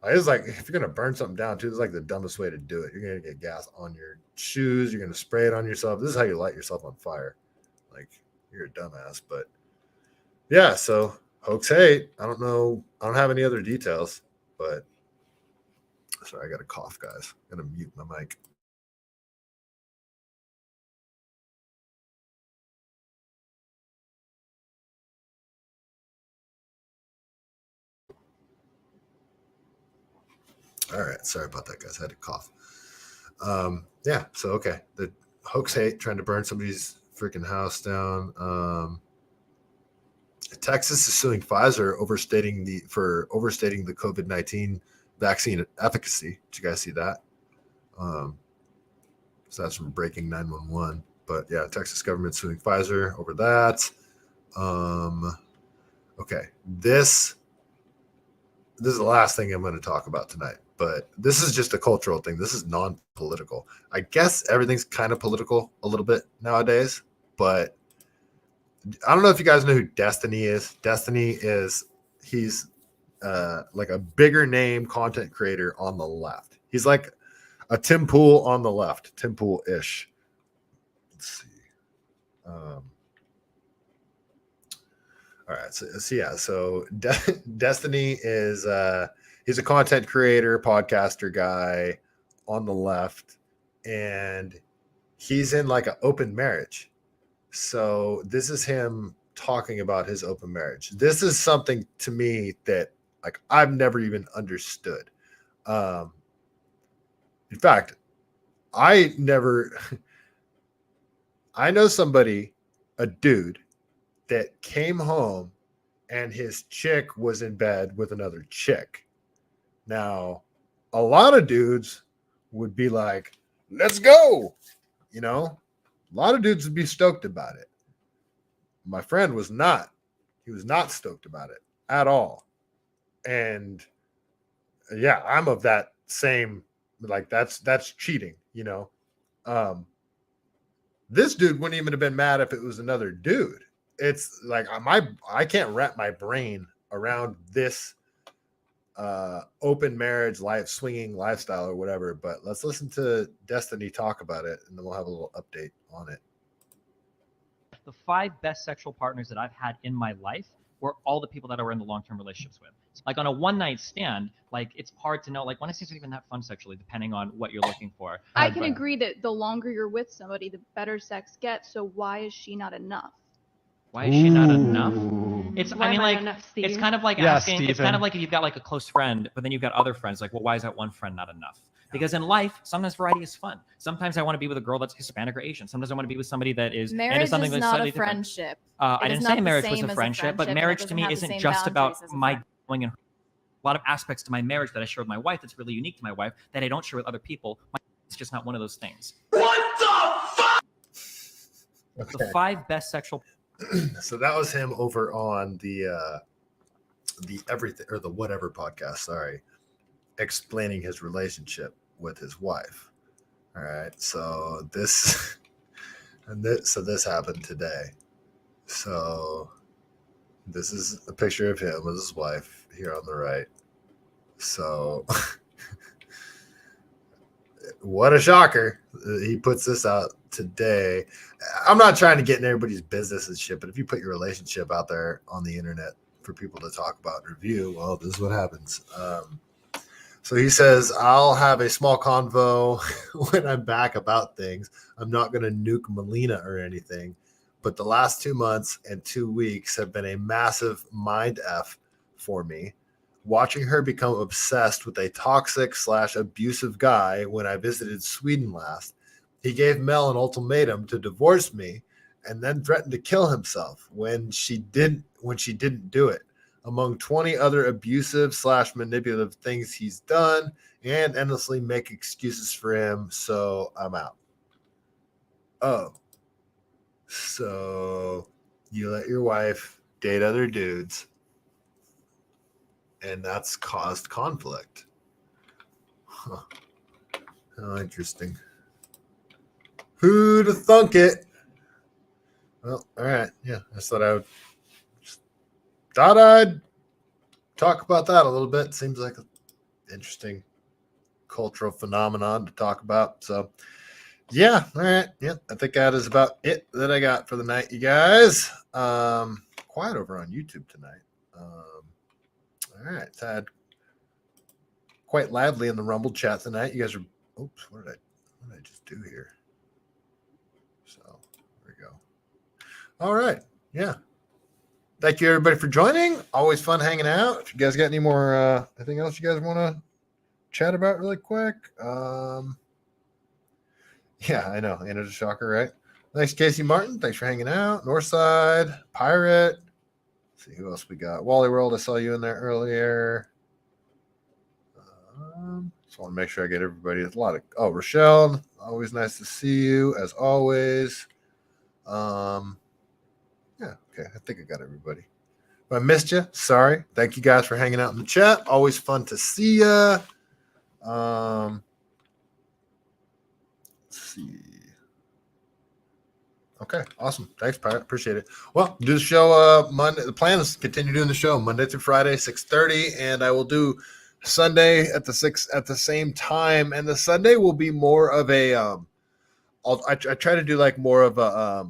[SPEAKER 1] It's like, if you're going to burn something down too, it's like the dumbest way to do it. You're going to get gas on your shoes. You're going to spray it on yourself. This is how you light yourself on fire. Like, you're a dumbass. But yeah, so Hoax Hate. I don't know. I don't have any other details, but sorry, I got a cough, guys. I'm going to mute my mic. All right, sorry about that, guys. I had to cough. Yeah, so okay, the Hoax Hate trying to burn somebody's freaking house down. Texas is suing Pfizer overstating the COVID-19 vaccine efficacy. Did you guys see that? So that's from Breaking 911. But yeah, Texas government suing Pfizer over that. Okay, this is the last thing I'm going to talk about tonight. But this is just a cultural thing. This is non-political. I guess everything's kind of political a little bit nowadays, but I don't know if you guys know who Destiny is. He's like a bigger name content creator on the left. He's like a Tim Pool on the left, Tim Pool-ish. Let's see. All right. So Destiny is he's a content creator, podcaster guy on the left, and he's in like an open marriage. So this is him talking about his open marriage. This is something to me that like I've never even understood. In fact, I know somebody, a dude, that came home and his chick was in bed with another chick. Now, a lot of dudes would be like, let's go. A lot of dudes would be stoked about it. My friend was not. He was not stoked about it at all. And yeah, I'm of that same, like that's cheating, you know. This dude wouldn't even have been mad if it was another dude. It's like I can't wrap my brain around this open marriage swinging lifestyle or whatever. But let's listen to Destiny talk about it, and then we'll have a little update on it.
[SPEAKER 7] The 5 best sexual partners that I've had in my life were all the people that I were in the long-term relationships with. Like on a one-night stand, like it's hard to know, like one night stands aren't even that fun sexually, depending on what you're looking for.
[SPEAKER 8] I can agree that the longer you're with somebody, the better sex gets. So why is she not enough?
[SPEAKER 7] Why is she not enough? It's,
[SPEAKER 8] Why
[SPEAKER 7] I mean,
[SPEAKER 8] am I
[SPEAKER 7] like,
[SPEAKER 8] not enough, Steve?
[SPEAKER 7] it's kind of like asking, it's kind of like if you've got like a close friend, but then you've got other friends, like, well, why is that one friend not enough? Because in life, sometimes variety is fun. Sometimes I want to be with a girl that's Hispanic or Asian. Sometimes I want to be with somebody that is
[SPEAKER 9] Marriage is
[SPEAKER 7] something that's
[SPEAKER 9] not
[SPEAKER 7] slightly
[SPEAKER 9] a
[SPEAKER 7] different.
[SPEAKER 9] friendship.
[SPEAKER 7] I didn't say
[SPEAKER 9] not
[SPEAKER 7] marriage
[SPEAKER 9] the
[SPEAKER 7] was
[SPEAKER 9] same
[SPEAKER 7] a
[SPEAKER 9] as
[SPEAKER 7] friendship, but
[SPEAKER 9] and it
[SPEAKER 7] marriage to
[SPEAKER 9] doesn't
[SPEAKER 7] me
[SPEAKER 9] have the
[SPEAKER 7] isn't
[SPEAKER 9] same
[SPEAKER 7] just about
[SPEAKER 9] boundaries as a
[SPEAKER 7] my
[SPEAKER 9] friend.
[SPEAKER 7] going in. A lot of aspects to my marriage that I share with my wife that's really unique to my wife that I don't share with other people. It's just not one of those things.
[SPEAKER 3] What the fuck?
[SPEAKER 7] The 5 best sexual.
[SPEAKER 1] So that was him over on the everything or the whatever podcast. Sorry, explaining his relationship with his wife. All right, so this happened today. So this is a picture of him with his wife here on the right. So what a shocker. He puts this out today. I'm not trying to get in everybody's business and shit, but if you put your relationship out there on the internet for people to talk about and review, well, this is what happens. So he says, I'll have a small convo when I'm back about things. I'm not going to nuke Melina or anything, but the last 2 months and 2 weeks have been a massive mind F for me. Watching her become obsessed with a toxic / abusive guy when I visited Sweden last. He gave Mel an ultimatum to divorce me and then threatened to kill himself when she didn't do it. Among 20 other abusive / manipulative things he's done, and endlessly make excuses for him. So I'm out. Oh, so you let your wife date other dudes, and that's caused conflict. Huh. How interesting. Who'd have thunk it? Well, all right. Yeah, I thought I'd talk about that a little bit. Seems like an interesting cultural phenomenon to talk about. So, yeah, all right. Yeah, I think that is about it that I got for the night, you guys. Quiet over on YouTube tonight. All right, it's had quite lively in the Rumble chat tonight. You guys are. Oops, what did I just do here? So there we go. All right, yeah. Thank you, everybody, for joining. Always fun hanging out. If you guys got any more, anything else you guys want to chat about really quick? Yeah, I know. Ain't it a shocker, right? Thanks, Casey Martin. Thanks for hanging out. Northside, Pirate. Let's see who else we got. Wally World, I saw you in there earlier. Just want to make sure I get everybody. There's a lot of Rochelle. Always nice to see you, as always. Yeah, okay. I think I got everybody. If I missed you, sorry. Thank you guys for hanging out in the chat. Always fun to see you. Let's see. Okay, awesome. Thanks, Pirate. Appreciate it. Well, do the show Monday. The plan is to continue doing the show Monday through Friday, 6:30, and I will do Sunday at the same time. And the Sunday will be more of a I try to do like more of a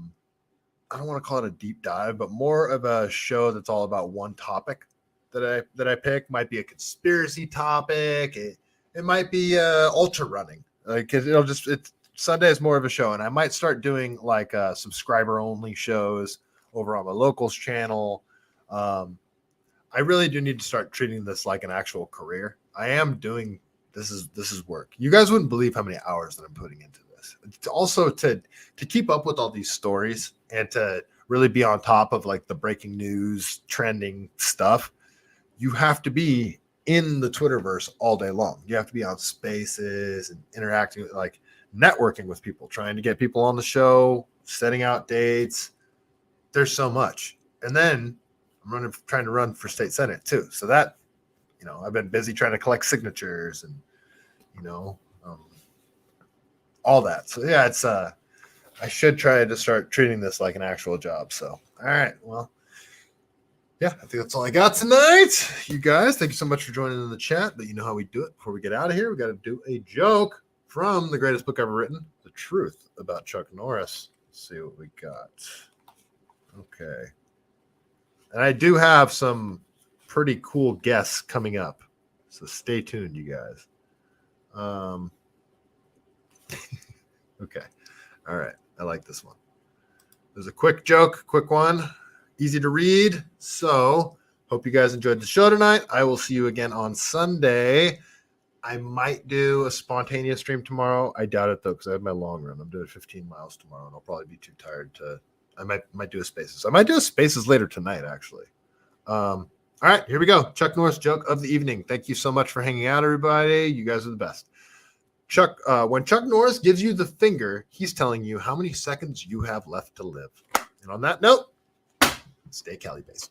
[SPEAKER 1] I don't want to call it a deep dive, but more of a show that's all about one topic that I pick. Might be a conspiracy topic. It might be ultra running. Like it's Sunday is more of a show, and I might start doing like subscriber only shows over on my locals channel. I really do need to start treating this like an actual career. I am doing this is work. You guys wouldn't believe how many hours that I'm putting into this. Also to keep up with all these stories and to really be on top of like the breaking news, trending stuff, you have to be in the Twitterverse all day long. You have to be on Spaces and interacting with, like, networking with people, trying to get people on the show, setting out dates. There's so much. And then I'm trying to run for state senate too. So that, I've been busy trying to collect signatures and you know, all that. So yeah, it's I should try to start treating this like an actual job. So all right, well, yeah, I think that's all I got tonight. You guys, thank you so much for joining in the chat. But you know how we do it. Before we get out of here, we got to do a joke from the greatest book ever written, The Truth About Chuck Norris. Let's see what we got. Okay. And I do have some pretty cool guests coming up. So stay tuned, you guys. Okay. All right. I like this one. There's a quick joke, quick one. Easy to read. So, hope you guys enjoyed the show tonight. I will see you again on Sunday. I might do a spontaneous stream tomorrow. I doubt it though, because I have my long run. I'm doing 15 miles tomorrow, and I'll probably be too tired to. I might do a Spaces. I might do a Spaces later tonight, actually. All right, here we go. Chuck Norris joke of the evening. Thank you so much for hanging out, everybody. You guys are the best. Chuck, when Chuck Norris gives you the finger, he's telling you how many seconds you have left to live. And on that note, stay CaliBased.